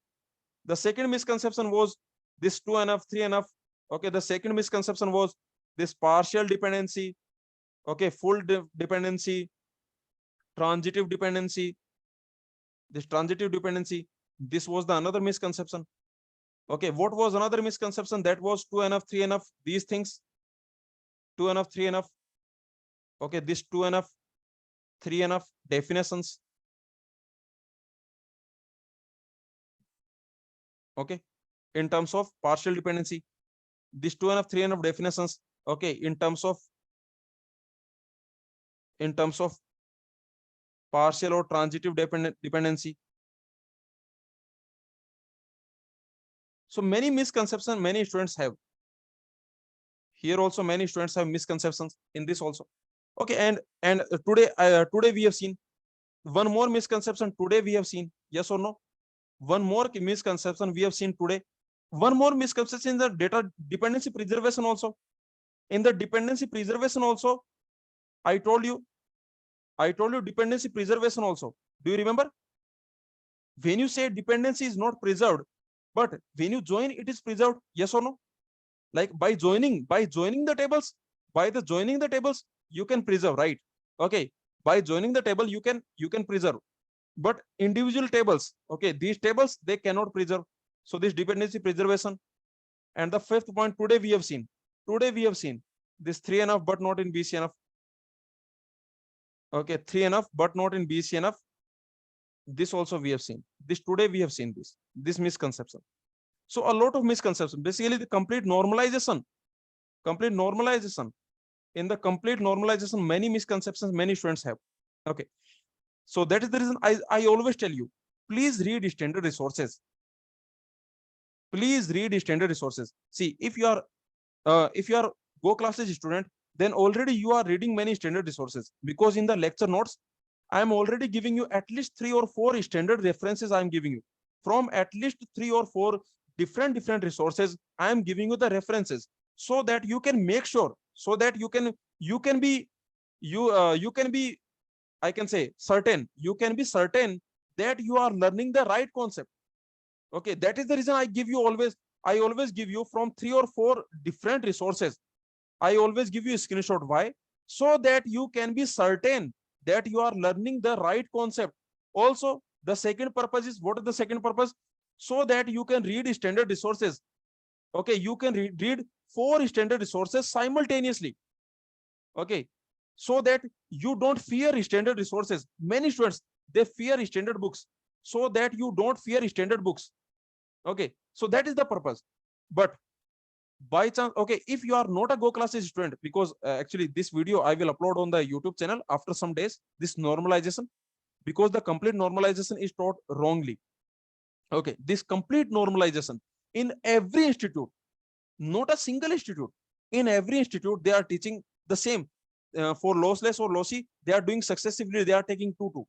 The second misconception was this 2NF 3NF. Okay, the second misconception was this partial dependency, okay, full dependency, transitive dependency. This transitive dependency, this was the another misconception. Okay, what was another misconception? That was 2NF 3NF, these things. 2NF 3NF. Okay, this 2NF 3NF definitions. Okay, in terms of partial dependency, this 2NF 3NF definitions. Okay, in terms of partial or transitive dependency. So many misconceptions many students have. Here also many students have misconceptions in this also. Okay, and today we have seen one more misconception. Today we have seen, yes or no? One more misconception we have seen today. One more misconception in the data dependency preservation also. In the dependency preservation also, I told you dependency preservation also. Do you remember? When you say dependency is not preserved, but when you join, it is preserved. Yes or no? Like by joining the tables, you can preserve, right? Okay, by joining the table, you can preserve. But individual tables, okay, these tables they cannot preserve. So this dependency preservation. And the fifth point today we have seen this 3NF but not in BCNF. Okay, 3NF but not in BCNF. This also we have seen. This today we have seen this misconception. So a lot of misconception. Basically, the complete normalization. Complete normalization. In the complete normalization, many misconceptions many students have. Okay. So that is the reason I always tell you, please read standard resources. Please read standard resources. See, if you are go classes student, then already you are reading many standard resources, because in the lecture notes I am already giving you at least 3 or 4 standard references. I am giving you from at least 3 or 4 different resources. I am giving you the references so that you can make sure, so that you can be you can be, I can say, certain. You can be certain that you are learning the right concept. Okay, that is the reason I always give you from 3 or 4 different resources. I always give you a screenshot. Why? So that you can be certain that you are learning the right concept. Also, the second purpose is, what is the second purpose? So that you can read standard resources. Okay, you can read 4 standard resources simultaneously. Okay, so that you don't fear standard resources. Many students, they fear standard books. So that you don't fear standard books. Okay, so that is the purpose. But by chance, okay, if you are not a go classes student, because actually this video I will upload on the YouTube channel after some days, this normalization, because the complete normalization is taught wrongly. Okay, this complete normalization in every institute, not a single institute, in every institute they are teaching the same. For lossless or lossy, they are doing successively, they are taking 2 2.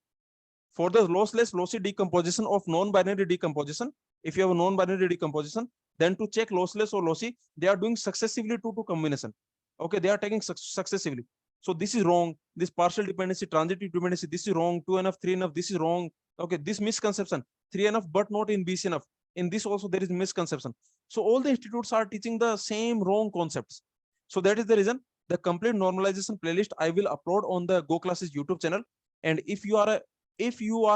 For the lossless lossy decomposition of non-binary decomposition, if you have a non-binary decomposition, then to check lossless or lossy, they are doing successively 2 2 combination. Okay, they are taking successively. So this is wrong. This partial dependency, transitive dependency, this is wrong. 2NF, 3NF, this is wrong. Okay, this misconception, 3NF but not in BCNF. In this also there is misconception. So all the institutes are teaching the same wrong concepts. So that is the reason the complete normalization playlist I will upload on the Go Classes YouTube channel. And if you are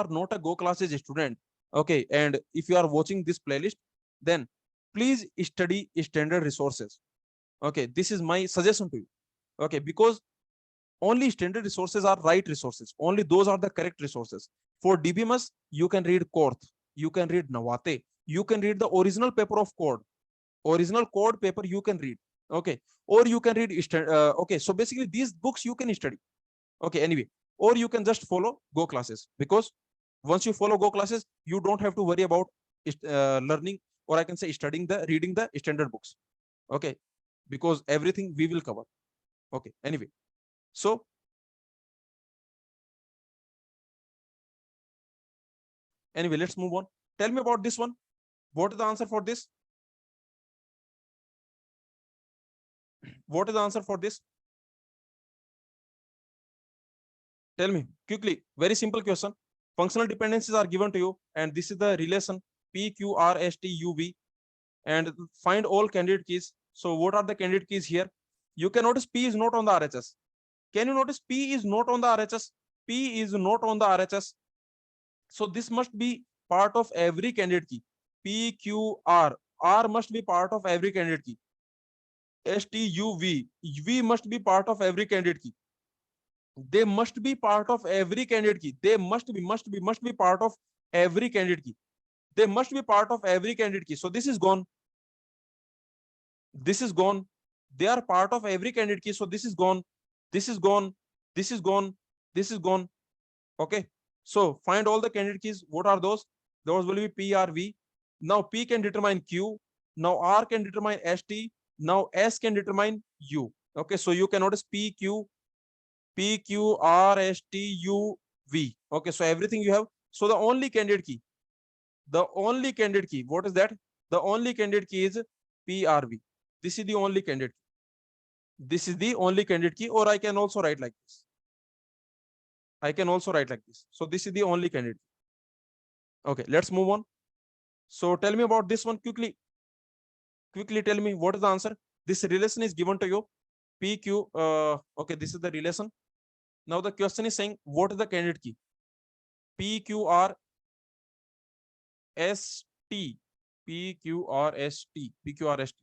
not a Go Classes student, okay, and if you are watching this playlist, then please study standard resources. Okay, this is my suggestion to you. Okay, because only standard resources are right resources. Only those are the correct resources. For DBMS, you can read Korth, you can read Nawate, you can read the original paper of code. Original code paper you can read. Okay, or you can read okay, so basically these books you can study. Okay, anyway, or you can just follow Go Classes, because once you follow Go Classes, you don't have to worry about learning, or I can say studying the reading the standard books. Okay, because everything we will cover. Okay, anyway, so anyway, let's move on. Tell me about this one. What is the answer for this? What is the answer for this? Tell me quickly. Very simple question. Functional dependencies are given to you, and this is the relation PQRSTUV, and find all candidate keys. So what are the candidate keys here? You can notice P is not on the RHS. Can you notice P is not on the RHS? P is not on the RHS. So this must be part of every candidate key. P, Q, R. R must be part of every candidate key. S, T, U, V. V must be part of every candidate key. They must be part of every candidate key. They must be part of every candidate key. They must be part of every candidate key. So this is gone. This is gone. They are part of every candidate key. So this is gone. This is gone. This is gone. This is gone. Okay. So find all the candidate keys. What are those? Those will be P, R, V. Now P can determine Q. Now R can determine ST. Now S can determine U. Okay. So you can notice P, Q, P, Q, R, S, T, U, V. Okay. So everything you have. So the only candidate key, what is that? The only candidate key is PRV. This is the only candidate key. This is the only candidate key, or I can also write like this. I can also write like this. So this is the only candidate key. Okay, let's move on. So tell me about this one quickly. Quickly tell me what is the answer. This relation is given to you. PQ. Okay, this is the relation. Now the question is saying what is the candidate key? PQR ST. PQRST. PQRST.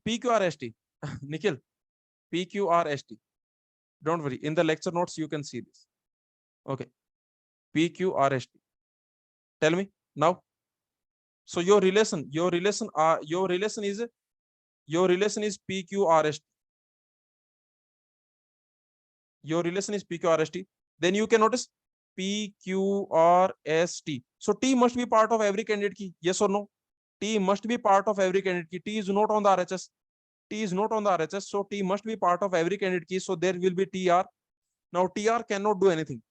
PQRST. Nikhil, PQRST. Don't worry. In the lecture notes, you can see this. Okay, PQRST. Tell me now. So your relation is PQRST. Your relation is PQRST. Then you can notice PQRST. So T must be part of every candidate key. Yes or no? T must be part of every candidate key. T is not on the RHS. T is not on the RHS. So T must be part of every candidate key. So there will be TR. Now TR cannot do anything.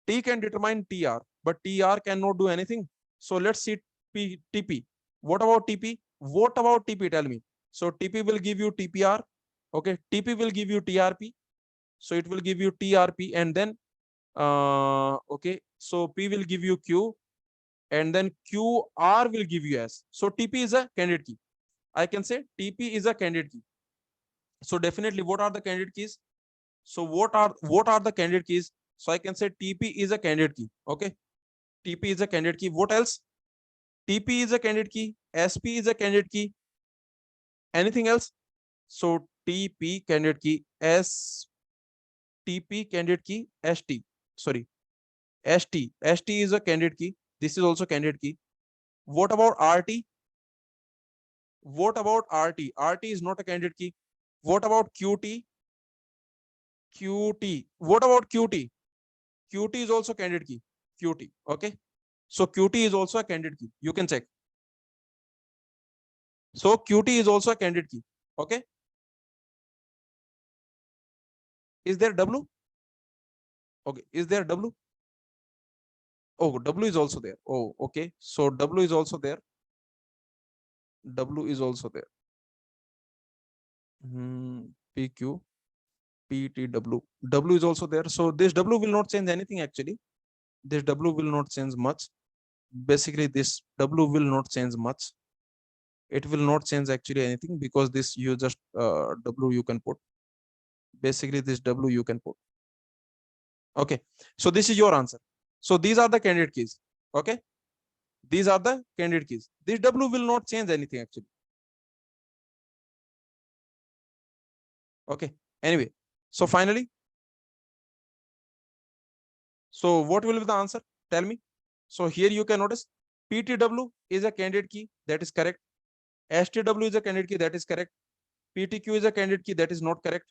T can determine TR, but TR cannot do anything. So let's see TP. What about TP? What about TP? Tell me. So TP will give you TPR. Okay. TP will give you TRP. So it will give you TRP, and then okay. So P will give you Q, and then QR will give you S. So TP is a candidate key. I can say TP is a candidate key. So definitely, what are the candidate keys? So what are the candidate keys? So I can say TP is a candidate key. Okay. TP is a candidate key. What else? TP is a candidate key. SP is a candidate key. Anything else? So TP candidate key. TP candidate key. ST. Sorry. ST. ST is a candidate key. This is also candidate key. What about RT? What about RT? RT is not a candidate key. What about QT? QT. What about QT? QT is also candidate key. QT. Okay. So QT is also a candidate key. You can check. So QT is also a candidate key. Okay. Is there W? Okay. Is there W? Oh, W is also there. Oh, okay. So W is also there. W is also there. PQ, PTW. W is also there. So this W will not change anything actually. This W will not change much. Basically, this W will not change much. It will not change actually anything, because this you just W you can put. Basically, this W you can put. Okay. So this is your answer. So these are the candidate keys. Okay. These are the candidate keys. This W will not change anything actually. Okay. Anyway, so finally, so what will be the answer? Tell me. So here you can notice PTW is a candidate key. That is correct. STW is a candidate key. That is correct. PTQ is a candidate key. That is not correct.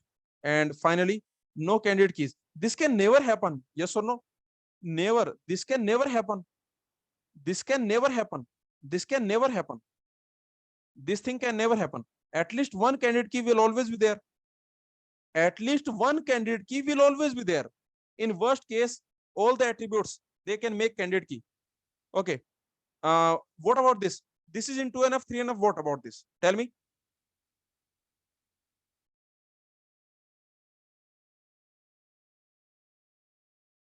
And finally, no candidate keys. This can never happen. Yes or no? Never. This can never happen. This can never happen. This can never happen. This thing can never happen. At least one candidate key will always be there. At least one candidate key will always be there. In worst case, all the attributes, they can make candidate key. Okay. What about this? This is in 2NF, 3NF. What about this? Tell me.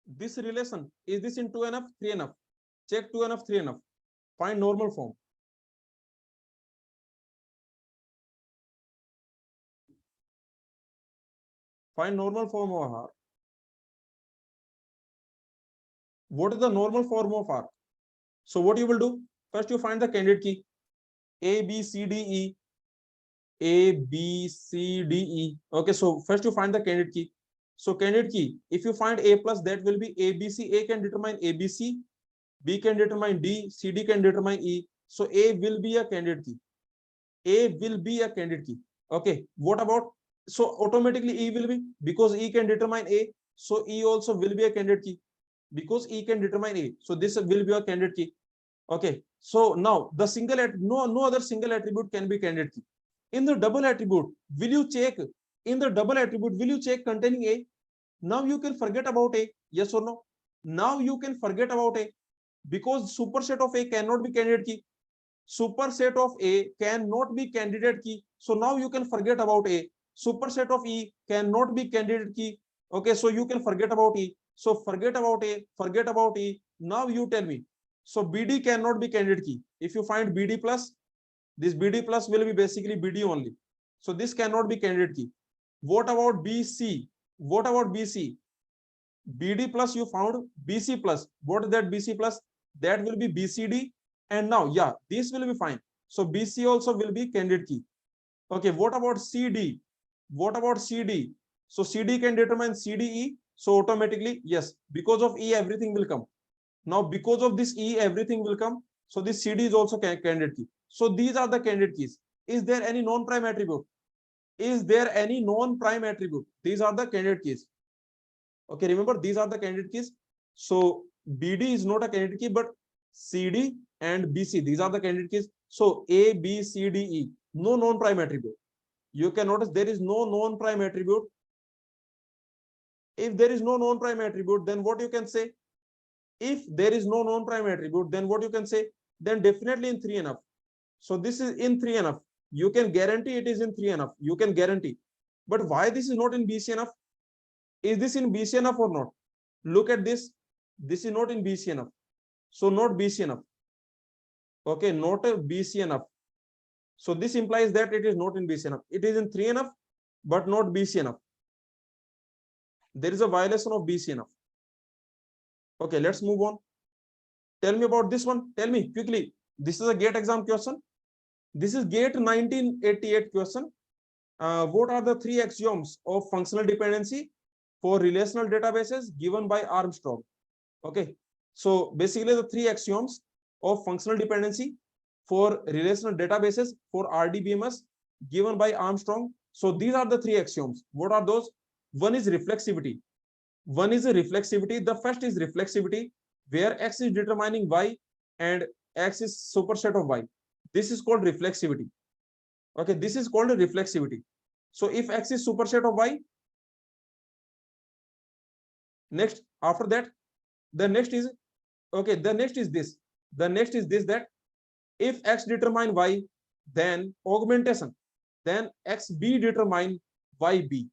This relation, is this in 2NF, 3NF? Check 2NF, 3NF. Find normal form. Find normal form of R. What is the normal form of R? So what you will do? First, you find the candidate key. A, B, C, D, E. A, B, C, D, E. Okay, so first you find the candidate key. So candidate key, if you find A plus, that will be A, B, C. A can determine A, B, C. B can determine D. C, D can determine E. So A will be a candidate key. A will be a candidate key. Okay, what about? So automatically E will be, because E can determine A. So E also will be a candidate key, because E can determine A. So this will be a candidate key. Okay, so now the single no other single attribute can be candidate key. In the double attribute, will you check? In the double attribute, will you check containing A? Now you can forget about A. Yes or no? Now you can forget about A, because superset of A cannot be candidate key. Superset of A cannot be candidate key. So now you can forget about A. Superset of E cannot be candidate key. Okay, so you can forget about E. So forget about A, forget about E. Now you tell me. So BD cannot be candidate key. If you find BD plus, this BD plus will be basically BD only. So this cannot be candidate key. What about BC? What about BC? BD plus you found, BC plus. What is that BC plus? That will be BCD. And now, yeah, this will be fine. So BC also will be candidate key. Okay, what about CD? What about CD? So CD can determine CDE. So automatically, yes, because of E, everything will come. Now, because of this E, everything will come. So this CD is also candidate key. So these are the candidate keys. Is there any non-prime attribute? Is there any non-prime attribute? These are the candidate keys. Okay, remember these are the candidate keys. So BD is not a candidate key, but CD and BC, these are the candidate keys. So A, B, C, D, E, no non-prime attribute. You can notice there is no non-prime attribute. If there is no non-prime attribute, then what you can say? If there is no non-prime attribute, then what you can say? Then definitely in 3NF. So this is in 3NF. You can guarantee it is in 3NF. You can guarantee. But why this is not in BCNF? Is this in BCNF or not? Look at this. This is not in BCNF. So not BCNF. Okay, not a BCNF. So this implies that it is not in BCNF. It is in 3NF, but not BCNF. There is a violation of BCNF. Okay, let's move on. Tell me about this one. Tell me quickly. This is a GATE exam question. This is GATE 1988 question. What are the three axioms of functional dependency for relational databases given by Armstrong? Okay, so basically the three axioms of functional dependency for relational databases for RDBMS given by Armstrong. So these are the three axioms. What are those? One is reflexivity. One is a reflexivity. The first is reflexivity, where X is determining Y and X is superset of Y. This is called reflexivity. Okay, this is called reflexivity. So if X is superset of Y, next after that, the next is, okay, the next is this. The next is this, that if X determine Y, then augmentation, then X B determine Y B.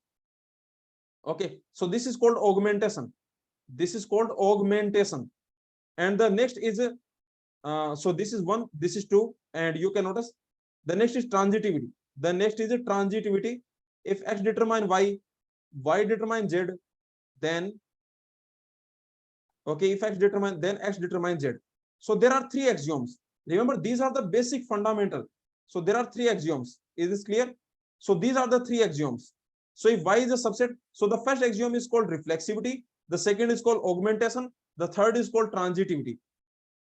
Okay, so this is called augmentation. This is called augmentation. And the next is, so this is one, this is two, and you can notice the next is transitivity. The next is a transitivity. If X determine Y, Y determine Z, then, okay, if X determine, then X determine Z. So there are three axioms. Remember, these are the basic fundamental. So there are three axioms. Is this clear? So these are the three axioms. So if Y is a subset, so the first axiom is called reflexivity. The second is called augmentation. The third is called transitivity.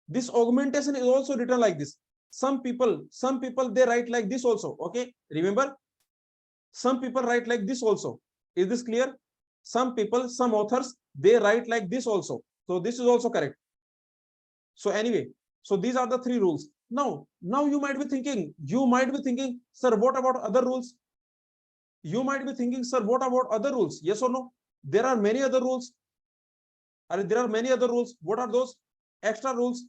This augmentation is also written like this. Some people, they write like this also. Okay, remember, some people write like this also. Is this clear? Some people, some authors, they write like this also. So this is also correct. So anyway, so these are the three rules. Now you might be thinking, sir, what about other rules? You might be thinking, sir, what about other rules? Yes or no? There are many other rules. There are many other rules. What are those? Extra rules.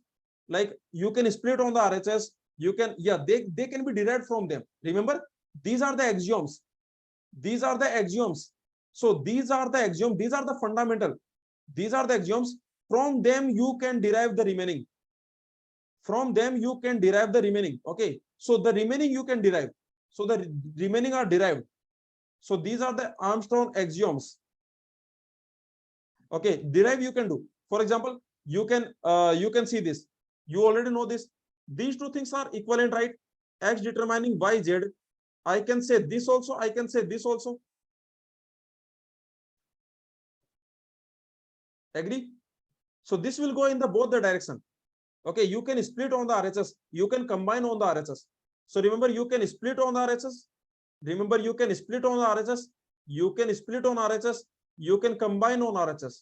Like you can split on the RHS. You can, yeah, they can be derived from them. Remember, these are the axioms. These are the axioms. So these are the axioms. These are the fundamental. These are the axioms. From them, you can derive the remaining. From them, you can derive the remaining. Okay. So the remaining you can derive. So the remaining are derived. So these are the Armstrong axioms. Okay, derive you can do. For example, you can see this. You already know this. These two things are equivalent, right? X determining Y, Z. I can say this also. I can say this also. Agree? So this will go in the both the direction. Okay, you can split on the RHS. You can combine on the RHS. So remember, you can split on the RHS. Remember, you can split on the RHS. You can split on RHS. You can combine on RHS.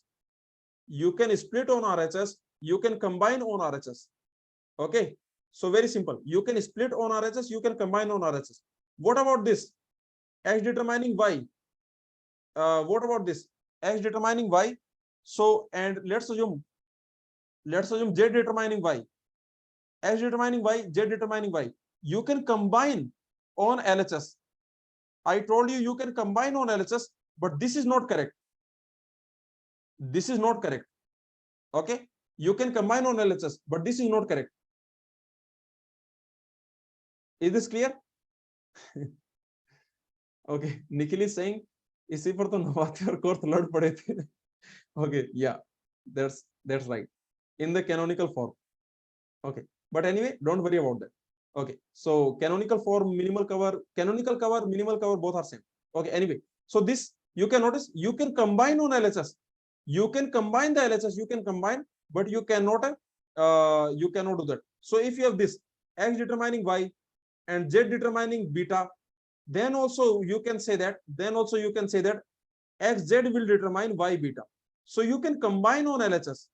You can split on RHS. You can combine on RHS. Okay. So very simple. You can split on RHS. You can combine on RHS. What about this? X determining Y. What about this? X determining Y. So, and let's assume Z determining Y. X determining Y, Z determining Y. You can combine on LHS. I told you you can combine on LHS, but this is not correct. This is not correct. Okay. You can combine on LHS, but this is not correct. Is this clear? Okay. Nikhil is saying, इसी पर तो नवाते और कोर्थ लड़ पड़े थे. Okay. Yeah. That's right. In the canonical form. Okay. But anyway, don't worry about that. Okay. So canonical form, minimal cover, minimal cover, both are same. Okay. Anyway, so this you can notice you can combine on LHS. You can combine the LHS, you can combine, but you cannot do that. So if you have this X determining Y and Z determining beta, then also you can say that, XZ will determine Y beta. So you can combine on LHS.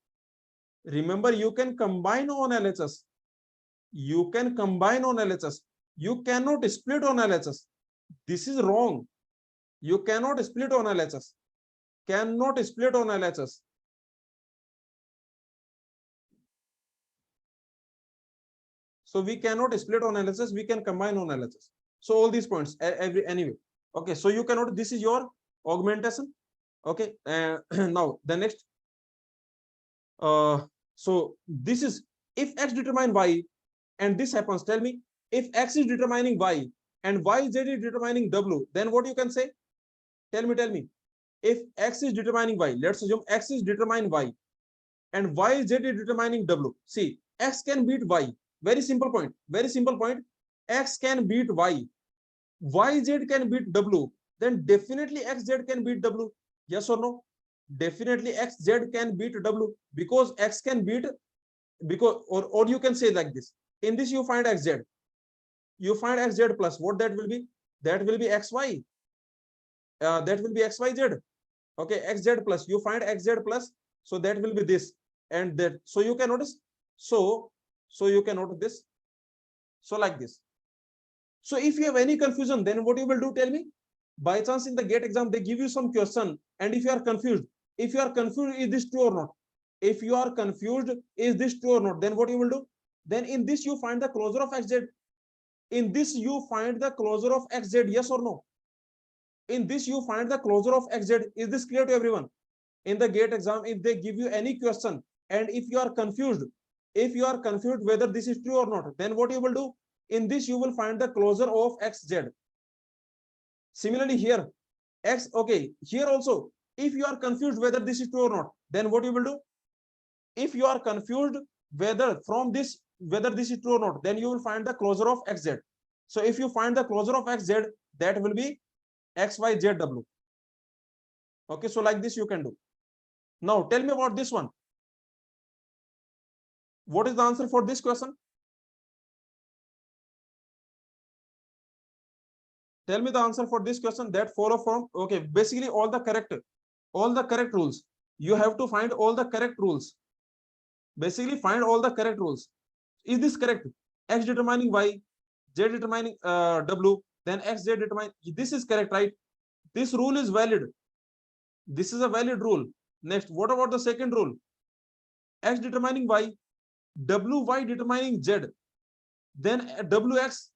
Remember, you can combine on LHS. You can combine on LHS. You cannot split on LHS. This is wrong. You cannot split on LHS. Cannot split on LHS. So we cannot split on LHS. We can combine on LHS. So all these points, anyway. Okay, so you cannot. This is your augmentation. Okay, now the next. So this is if X determine Y, and this happens. Tell me, if X is determining Y and YZ is determining W, then what you can say? Tell me. If X is determining Y, let's assume X is determining Y and YZ is determining W. See, X can beat Y. Very simple point. Very simple point. X can beat Y. YZ can beat W. Then definitely XZ can beat W. Yes or no? Definitely XZ can beat W because X can beat, because, or you can say like this. In this you find XZ. You find XZ plus. What that will be? That will be XY. That will be XYZ. Okay, XZ plus. You find XZ plus. So that will be this and that. So you can notice. So you can notice this. So like this. So if you have any confusion, then what you will do? Tell me. By chance in the GATE exam, they give you some question, and if you are confused, is this true or not? If you are confused, is this true or not? Then what you will do? Then in this you find the closure of XZ. In this you find the closure of XZ. Yes or no? In this you find the closure of XZ. Is this clear to everyone? In the GATE exam, if they give you any question, and if you are confused whether this is true or not, then what you will do? In this you will find the closure of XZ. Similarly here, okay, here also, if you are confused whether this is true or not, then what you will do? If you are confused whether this is true or not, then you will find the closure of XZ. So if you find the closure of XZ, that will be XYZW. Okay, so like this you can do. Now tell me about this one. What is the answer for this question? Tell me the answer for this question that follow from, okay, basically all the correct rules. You have to find all the correct rules. Basically find all the correct rules. Is this correct? X determining Y, Z determining W, then XZ determine. This is correct, right? This rule is valid. This is a valid rule. Next, what about the second rule? X determining Y, WY determining Z, then WX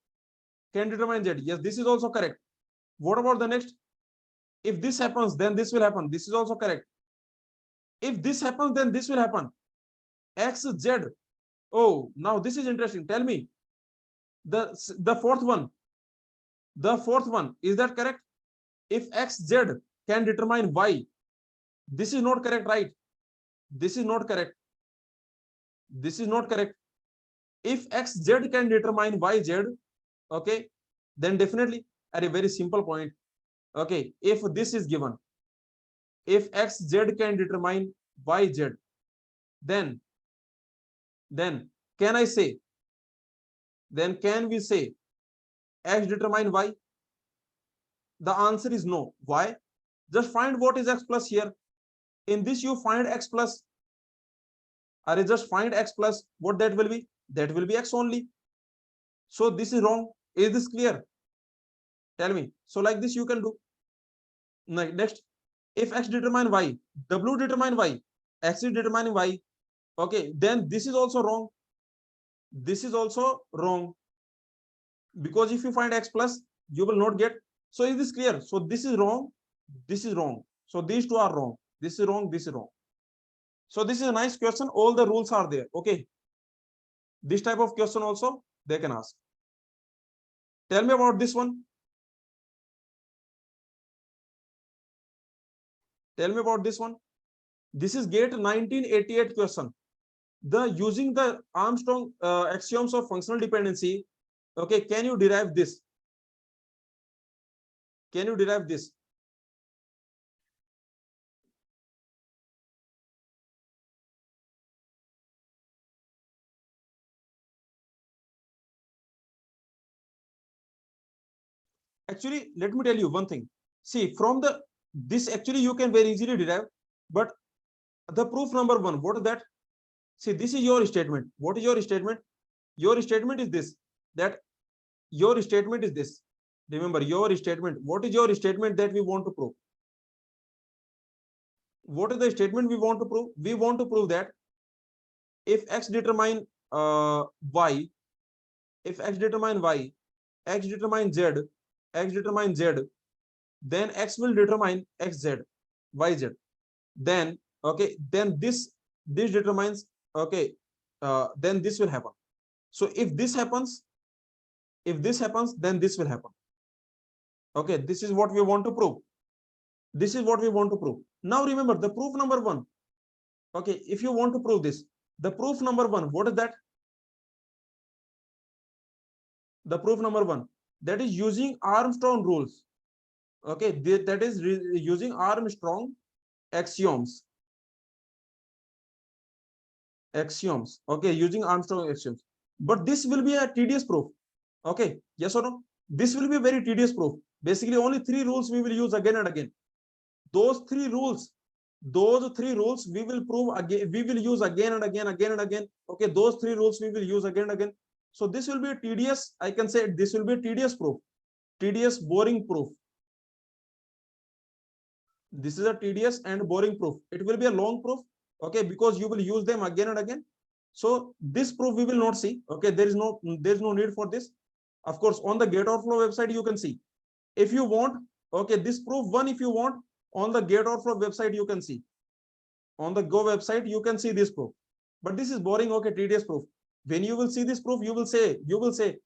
can determine Z. Yes, this is also correct. What about the next? If this happens, then this will happen. This is also correct. If this happens, then this will happen. XZ. Oh, now this is interesting. Tell me. The fourth one. The fourth one. Is that correct? If XZ can determine Y, this is not correct, right? This is not correct. This is not correct. If XZ can determine YZ, okay, then definitely at a very simple point. Okay, if this is given, if XZ can determine YZ, then can I say, then can we say X determine Y? The answer is no. Why? Just find what is X plus here. In this you find X plus. Or just find X plus. What that will be? That will be X only. So this is wrong. Is this clear? Tell me. So like this you can do. Next, if X determine Y, W determine Y, X is determining Y. Okay, then this is also wrong. This is also wrong. Because if you find X plus, you will not get. So is this clear? So this is wrong. This is wrong. So these two are wrong. This is wrong. This is wrong. So this is a nice question. All the rules are there. Okay. This type of question also they can ask. Tell me about this one. Tell me about this one. This is GATE 1988 question. Using the Armstrong axioms of functional dependency. Okay, can you derive this? Can you derive this? Actually, let me tell you one thing. See, from the this actually you can very easily derive, but the proof number one, what is that? See, this is your statement. What is your statement? Your statement is this, that your statement is this. Remember your statement. What is your statement that we want to prove? What is the statement we want to prove? We want to prove that if x determine y, if x determine y, x determine z, x determine z, then x will determine xz, yz. Then okay, then this determines okay, then this will happen. So if this happens, then this will happen. Okay, this is what we want to prove. This is what we want to prove. Now remember the proof number one. Okay, if you want to prove this, the proof number one, what is that? The proof number one, that is using Armstrong rules. Okay, that is using Armstrong axioms. Axioms. Okay, using Armstrong axioms. But this will be a tedious proof. Okay, yes or no? This will be a very tedious proof. Basically, only three rules we will use again and again. Those three rules we will prove again, we will use again and again, Okay, those three rules we will use again and again. So this will be a tedious, I can say this will be a tedious proof, tedious, boring proof. This is a tedious and boring proof. It will be a long proof, okay, because you will use them again and again. So this proof we will not see. Okay, there is no need for this. Of course, on the GATEOverflow website you can see. If you want, okay, this proof one, if you want, on the GATEOverflow website you can see. On the Go website you can see this proof. But this is boring, okay, tedious proof. When you will see this proof, you will say,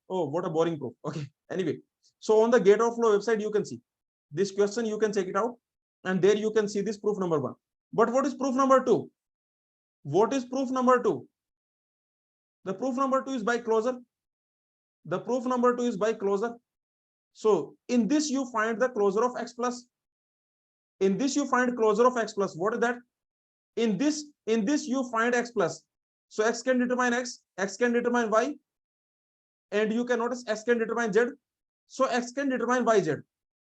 oh, what a boring proof. Okay, anyway. So on the GATEOverflow website you can see this question, you can check it out, and there you can see this proof number one. But what is proof number two? What is proof number two? The proof number two is by closure. The proof number two is by closure. So in this you find the closure of x plus. In this you find closure of x plus. What is that? In this you find x plus. So x can determine x can determine y, and you can notice x can determine z. So x can determine yz.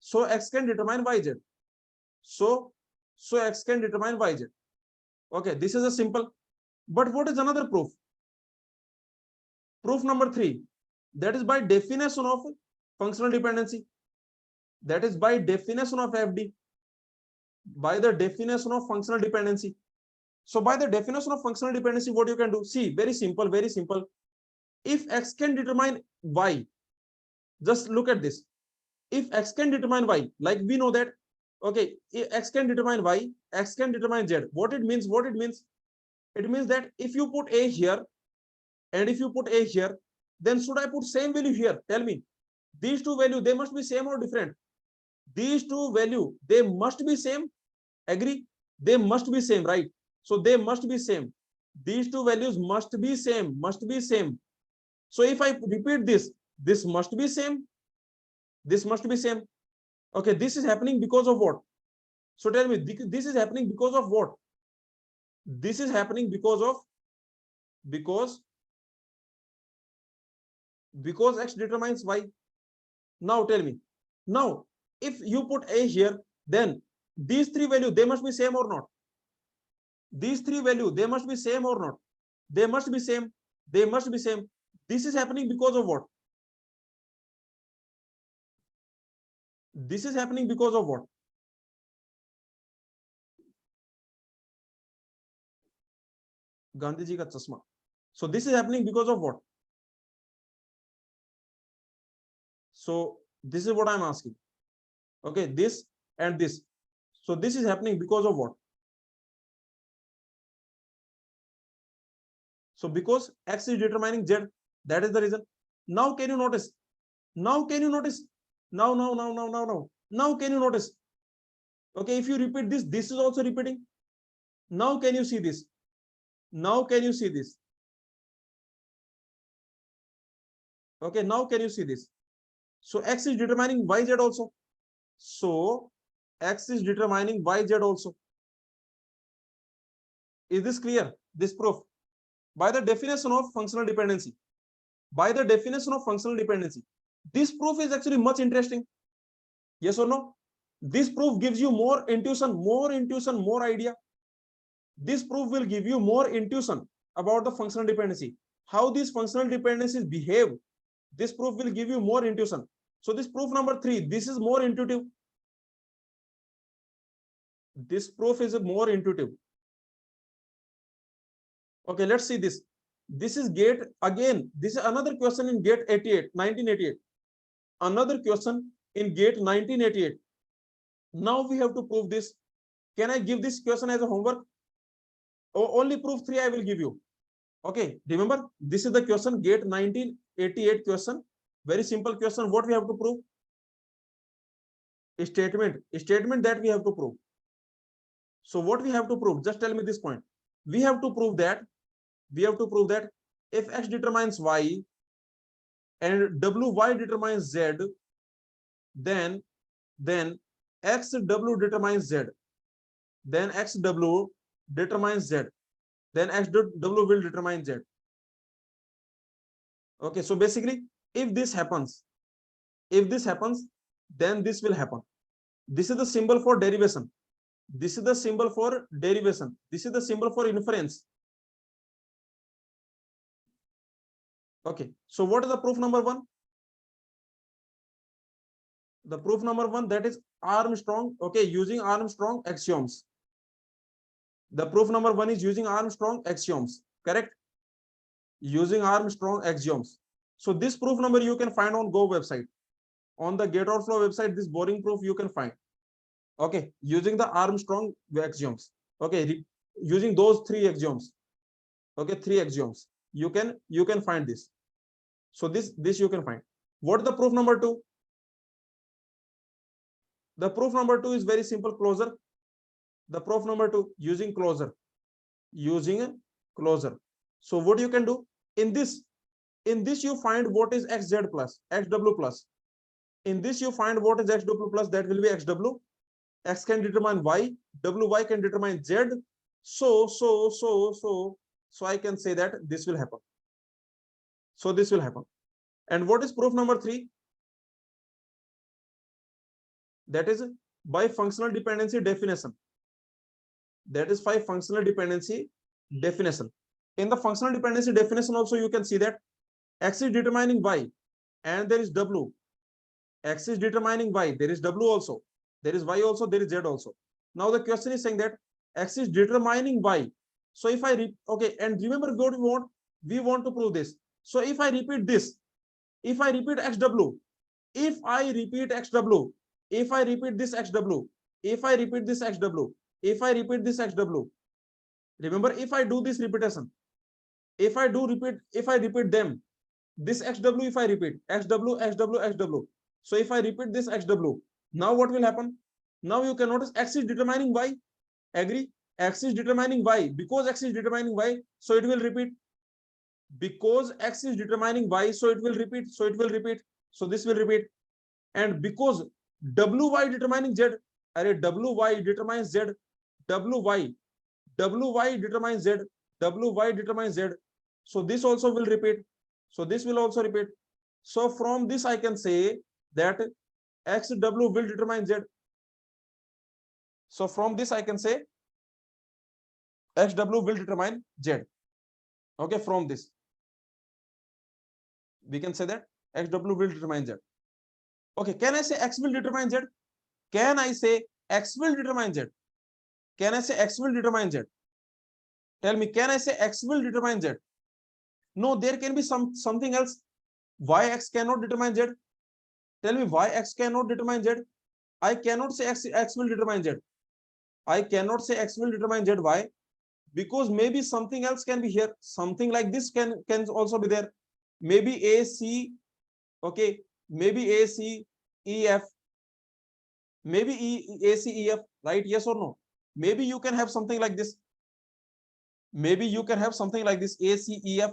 So x can determine yz. So x can determine yz. Okay, this is a simple. But what is another proof? Proof number three, that is by definition of functional dependency. That is by definition of FD. By the definition of functional dependency. So by the definition of functional dependency, what you can do? See, very simple, very simple. If x can determine y, just look at this. If x can determine y, like we know that, okay, if x can determine y, x can determine z. What it means? What it means? It means that if you put a here, and if you put a here, then should I put same value here? Tell me. These two values, they must be same or different? These two values, they must be same. Agree? They must be same, right? So they must be same. These two values must be same, must be same. So if I repeat this must be same. This must be same. Okay, this is happening because of what? So tell me, this is happening because of what? This is happening because of, because x determines y. Now tell me. Now, if you put a here, then these three values, they must be same or not? These three values, they must be same or not? They must be same. They must be same. This is happening because of what? This is happening because of what? Gandhi ji ka chashma. So this is happening because of what? So this is what I'm asking. Okay, this and this. So this is happening because of what? So because x is determining z, that is the reason. Now can you notice? Now can you notice? Now can you notice? Okay, if you repeat this, this is also repeating. Now can you see this? Now can you see this? Okay, now can you see this? So x is determining yz also. So x is determining yz also. Is this clear? This proof by the definition of functional dependency. By the definition of functional dependency, this proof is actually much interesting. Yes or no? This proof gives you more intuition, more idea. This proof will give you more intuition about the functional dependency, how these functional dependencies behave. This proof will give you more intuition. So this proof number 3, this is more intuitive. This proof is more intuitive. Okay, let's see this. This is GATE again. This is another question in GATE 1988. Another question in GATE 1988. Now we have to prove this. Can I give this question as a homework? Or only proof 3 I will give you. Okay, remember this is the question, GATE 1988 question. Very simple question. What we have to prove? A statement that we have to prove. So what we have to prove? Just tell me this point. We have to prove that if x determines y and wy determines z, then xw determines z, then xw determines z, then xw will determine z. Okay, so basically if this happens, then this will happen. This is the symbol for derivation. This is the symbol for derivation. This is the symbol for inference. Okay, so what is the proof number 1? The proof number 1, that is Armstrong. Okay, using Armstrong axioms. The proof number 1 is using Armstrong axioms, correct? Using Armstrong axioms. So this proof number you can find on Go website. On the GATEOverflow website, this boring proof you can find. Okay, using the Armstrong axioms. Okay, using those 3 axioms. Okay, 3 axioms. You can find this. So this you can find. What is the proof number 2? The proof number 2 is very simple, closure. The proof number 2 using closure. So what you can do in this you find what is xz plus xw plus. In this you find what is xw plus, that will be xw. X can determine y, wy can determine z. So I can say that this will happen. So this will happen. And what is proof number 3? That is by functional dependency definition. That is by functional dependency definition. In the functional dependency definition also you can see that x is determining y and there is w. X is determining y, there is w also, there is y also, there is z also. Now the question is saying that x is determining y. So if I okay, and remember what we want to prove this. So if I repeat this, if I repeat xw, if I repeat xw, if I repeat this xw, if I repeat this xw, if I repeat this xw, remember if I do this repetition, if I repeat them, this xw, if I repeat xw. So if I repeat this xw, now what will happen? Now you can notice x is determining y. Agree? X is determining y. Because x is determining y, so it will repeat. Because x is determining y, so it will repeat. So this will repeat. And because wy determining z, wy determines z, wy determines z, wy determines z. So this also will repeat. So this will also repeat. So from this I can say that xw will determine z. So from this I can say xw will determine z. Okay, from this we can say that xw will determine z. Okay, can I say x will determine z? Can I say x will determine z? Can I say x will determine z? Tell me, can I say x will determine z? No, there can be something else. Why x cannot determine z? Tell me why x cannot determine z? I cannot say x will determine z. I cannot say x will determine z. Why? Because maybe something else can be here. Something like this can also be there. Maybe a c, okay, maybe a c e f, maybe a c e f, right? Yes or no? Maybe you can have something like this. Maybe you can have something like this, a c e f.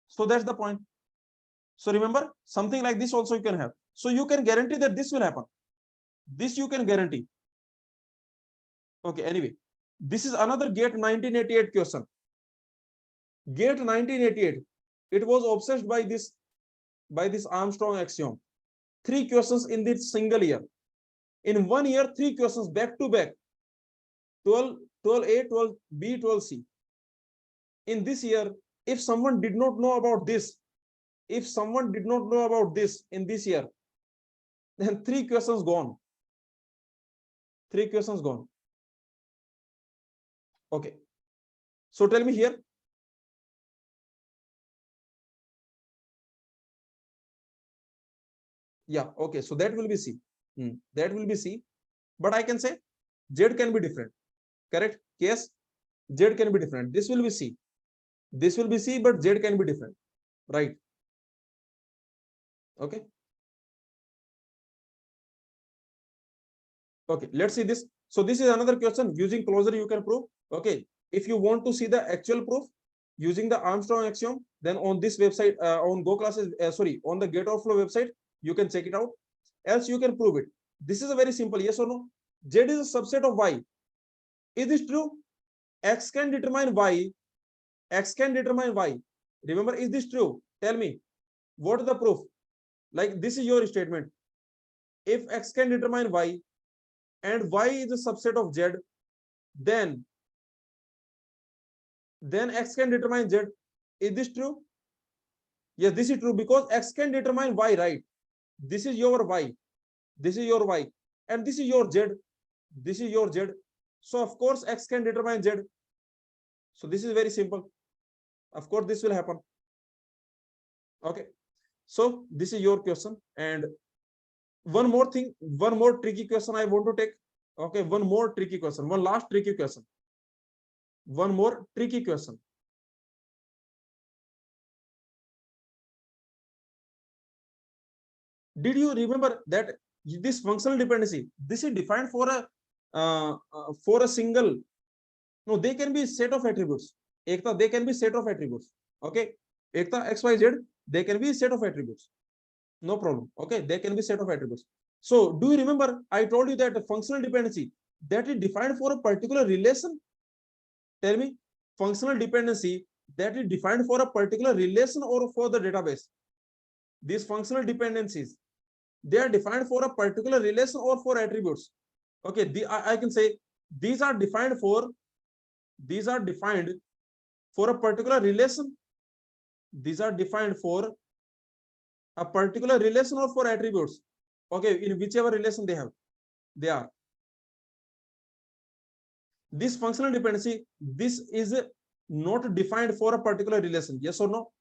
So that's the point. So remember, something like this also you can have. So you can guarantee that this will happen. This you can guarantee. Okay, anyway, this is another GATE 1988 question. GATE 1988, it was obsessed by this Armstrong axiom. 3 questions in this single year. In 1 year, 3 questions back to back. 12, 12A, 12B, 12C. In this year, if someone did not know about this, in this year, then 3 questions gone. 3 questions gone. Okay. So tell me here. Yeah. Okay. So that will be C. That will be C. But I can say Z can be different. Correct? Yes. Z can be different. This will be C. This will be C, but Z can be different. Right. Okay. Okay. Let's see this. So this is another question. Using closure, you can prove. Okay. If you want to see the actual proof using the Armstrong axiom, then on this website, on goclasses, on the GATEOverflow website, you can check it out. Else you can prove it. This is a very simple yes or no. Z is a subset of Y. Is this true? X can determine Y. X can determine Y. Remember, is this true? Tell me. What is the proof? Like this is your statement. If X can determine Y and Y is a subset of Z, then X can determine Z. Is this true? Yes, this is true because X can determine Y, right? This is your Y. This is your Y. And this is your Z. This is your Z. So of course, X can determine Z. So this is very simple. Of course, this will happen. Okay. So this is your question. And one more thing, one more tricky question I want to take. Okay, one more tricky question, one last tricky question. One more tricky question. Did you remember that this functional dependency, this is defined for a single, no, they can be set of attributes. Ekta, they can be set of attributes. Okay. Ekta XYZ, they can be set of attributes. No problem. Okay. They can be set of attributes. So do you remember I told you that the functional dependency that is defined for a particular relation? Tell me, functional dependency that is defined for a particular relation or for the database. These functional dependencies, they are defined for a particular relation or for attributes. Okay, I can say these are defined for a particular relation. These are defined for a particular relation or for attributes. Okay, in whichever relation they are. This functional dependency, this is not defined for a particular relation. Yes or no?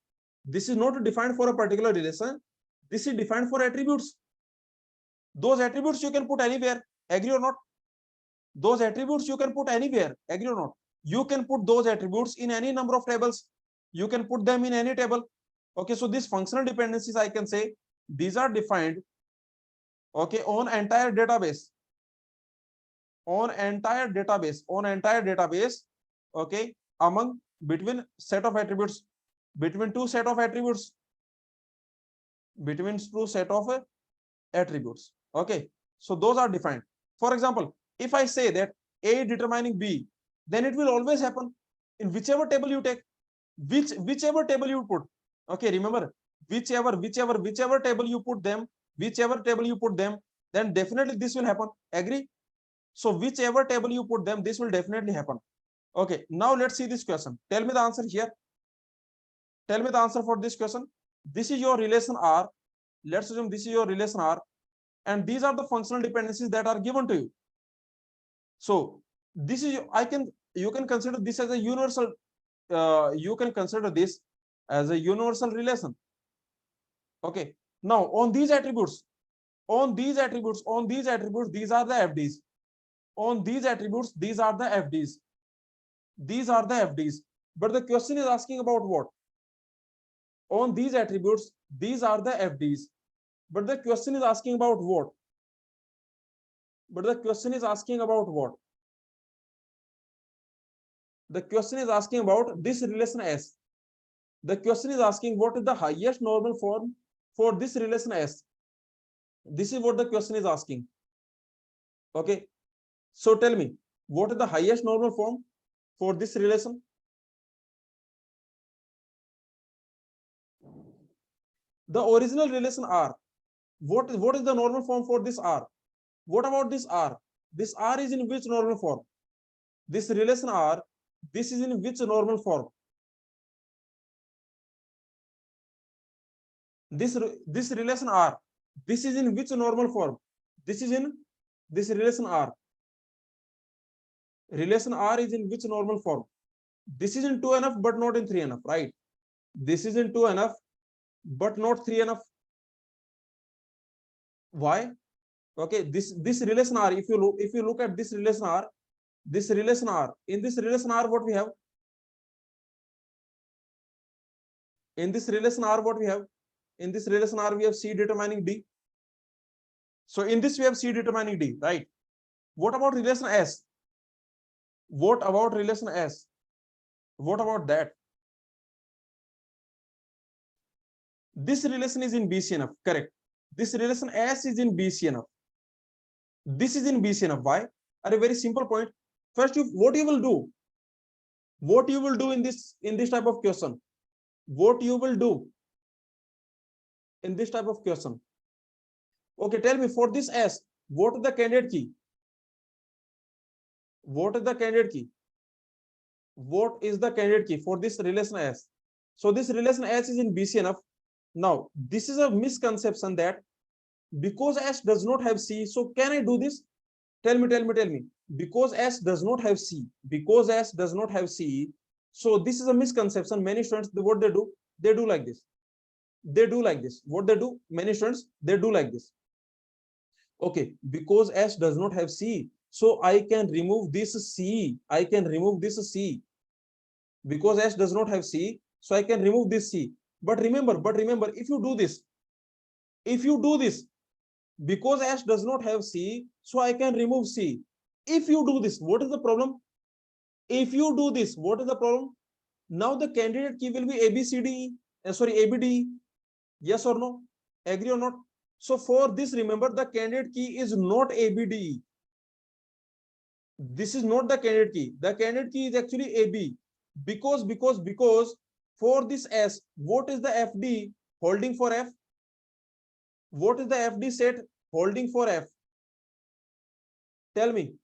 This is not defined for a particular relation. This is defined for attributes. Those attributes you can put anywhere. Agree or not? Those attributes you can put anywhere. Agree or not? You can put those attributes in any number of tables. You can put them in any table. Okay, so these functional dependencies, I can say these are defined, okay, on entire database. On entire database, okay, among between set of attributes, between two set of attributes, okay. So those are defined. For example, if I say that A determining B, then it will always happen in whichever table you take, whichever table you put. Okay, remember, whichever table you put them, then definitely this will happen. Agree? So whichever table you put them, this will definitely happen. Okay, now let's see this question. Tell me the answer here. Tell me the answer for this question. This is your relation R. Let's assume this is your relation R, and these are the functional dependencies that are given to you. So this is, you can consider this as a universal. You can consider this as a universal relation. Okay. Now on these attributes, these are the FDs. On these attributes, these are the FDs. But the question is asking about what? On these attributes, these are the FDs. But the question is asking about what? The question is asking about this relation S. The question is asking what is the highest normal form for this relation S. This is what the question is asking. Okay. So tell me, what is the highest normal form for this relation? The original relation R. What is the normal form for this R? What about this R? This R is in which normal form? This relation R, this is in which normal form? This relation R, this is in which normal form? This is in this relation R. Relation R is in which normal form? This is in 2NF but not in 3NF, right? This is in 2NF but not 3NF. Why? Okay, this relation R, if you look at this relation R, this relation R, in this relation R, what we have? In this relation R, what we have? In this relation R, we have C determining D. So in this we have C determining D, right? What about relation S? What about relation S? What about that? This relation is in BCNF, correct? This relation S is in BCNF. This is in BCNF. Why? At a very simple point. First, what you will do? What you will do in this type of question? What you will do in this type of question? Okay, tell me, for this S, what is the candidate key? What is the candidate key? What is the candidate key for this relation S? So this relation S is in BCNF. Now, this is a misconception that because S does not have C, so can I do this? Tell me. Because S does not have C, because S does not have C, so this is a misconception. Many students, what they do? They do like this. They do like this. What they do? Many students, they do like this. Okay, because S does not have C, so I can remove this C. I can remove this C. Because S does not have C, so I can remove this C. But remember, if you do this, because S does not have C, so I can remove C. If you do this, what is the problem? If you do this, what is the problem? Now the candidate key will be ABCD, ABD. Yes or no? Agree or not? So for this, remember, the candidate key is not ABD. This is not the candidate key. The candidate key is actually AB. Because for this S, what is the FD holding for F? What is the FD set holding for F? Tell me.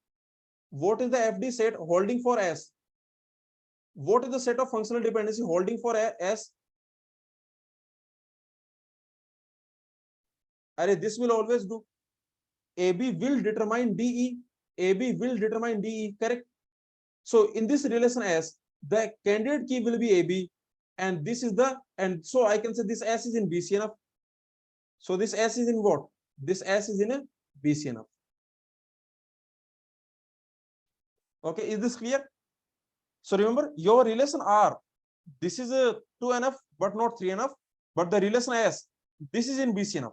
What is the FD set holding for S? What is the set of functional dependency holding for S? Array, this will always do. AB will determine DE. AB will determine DE, correct? So in this relation S, the candidate key will be AB, and this is the, and so I can say this S is in BCNF. So this S is in what? This S is in a BCNF. Okay, is this clear? So remember, your relation R, this is a 2NF but not 3NF, but the relation S, this is in BCNF.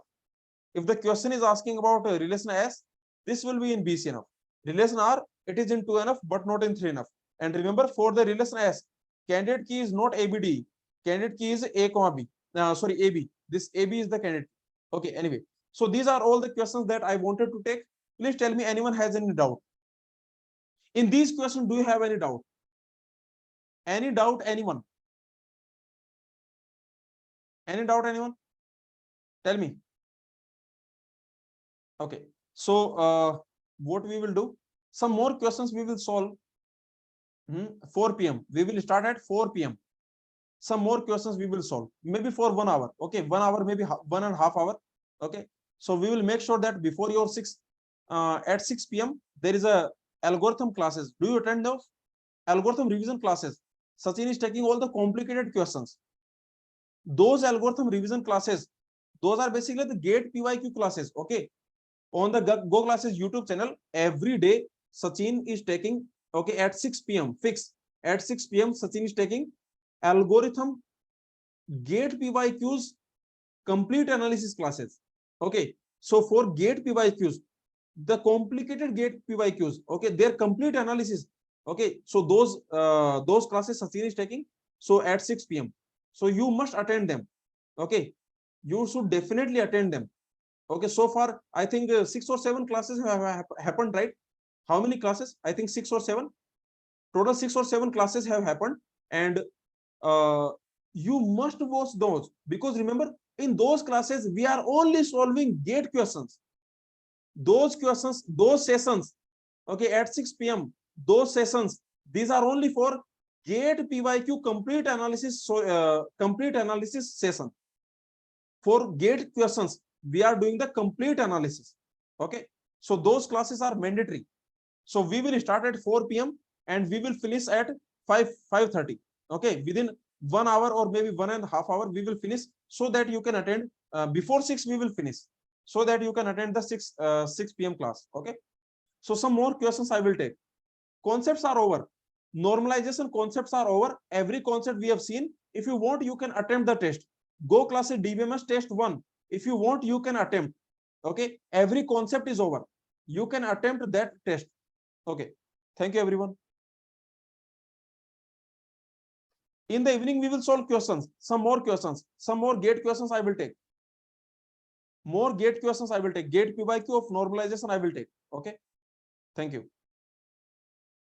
If the question is asking about relation S, this will be in BCNF. Relation R, it is in 2NF but not in 3NF. And remember, for the relation S, candidate key is not ABD. Candidate key is A, B. AB. This AB is the candidate. Okay, anyway. So these are all the questions that I wanted to take. Please tell me, anyone has any doubt? In these questions, do you have any doubt? Any doubt, anyone? Any doubt, anyone? Tell me. Okay. So what we will do? Some more questions we will solve. 4 p.m. We will start at 4 p.m. Some more questions we will solve. Maybe for 1 hour. Okay, 1 hour, maybe 1.5 hours. Okay. So we will make sure that before your at 6 p.m. there is a algorithm classes. Do you attend those? Algorithm revision classes. Sachin is taking all the complicated questions. Those algorithm revision classes, those are basically the GATE PYQ classes. Okay. On the goclasses YouTube channel, every day Sachin is taking, okay, at 6 p.m. fix. At 6 p.m. Sachin is taking algorithm GATE PYQs complete analysis classes. Okay. So for GATE PYQs, the complicated GATE PYQs, okay, their complete analysis. Okay. So those classes Sachin is taking. So at 6 p.m. So you must attend them. Okay. You should definitely attend them. Okay, so far I think 6 or 7 classes have happened, right? How many classes? I think 6 or 7. Total 6 or 7 classes have happened, and you must watch those, because remember, In those classes, we are only solving gate questions. Those questions, those sessions, okay, at 6 p.m., those sessions, these are only for gate PYQ complete analysis, complete analysis session. For gate questions, we are doing the complete analysis. Okay, so those classes are mandatory. So we will start at 4 p.m. and we will finish at 5:30. Okay, within 1 hour or maybe 1.5 hours, we will finish, so that you can attend before 6. We will finish so that you can attend the 6 p.m. class. Okay, so some more questions I will take. Concepts are over. Normalization concepts are over. Every concept we have seen. If you want, you can attempt the test. Go classes DBMS test 1. If you want, you can attempt. Okay, every concept is over. You can attempt that test. Okay, thank you everyone. In the evening, we will solve questions. Some more questions. Some more gate questions I will take. More gate questions I will take. Gate PYQ of normalization I will take. Okay, thank you.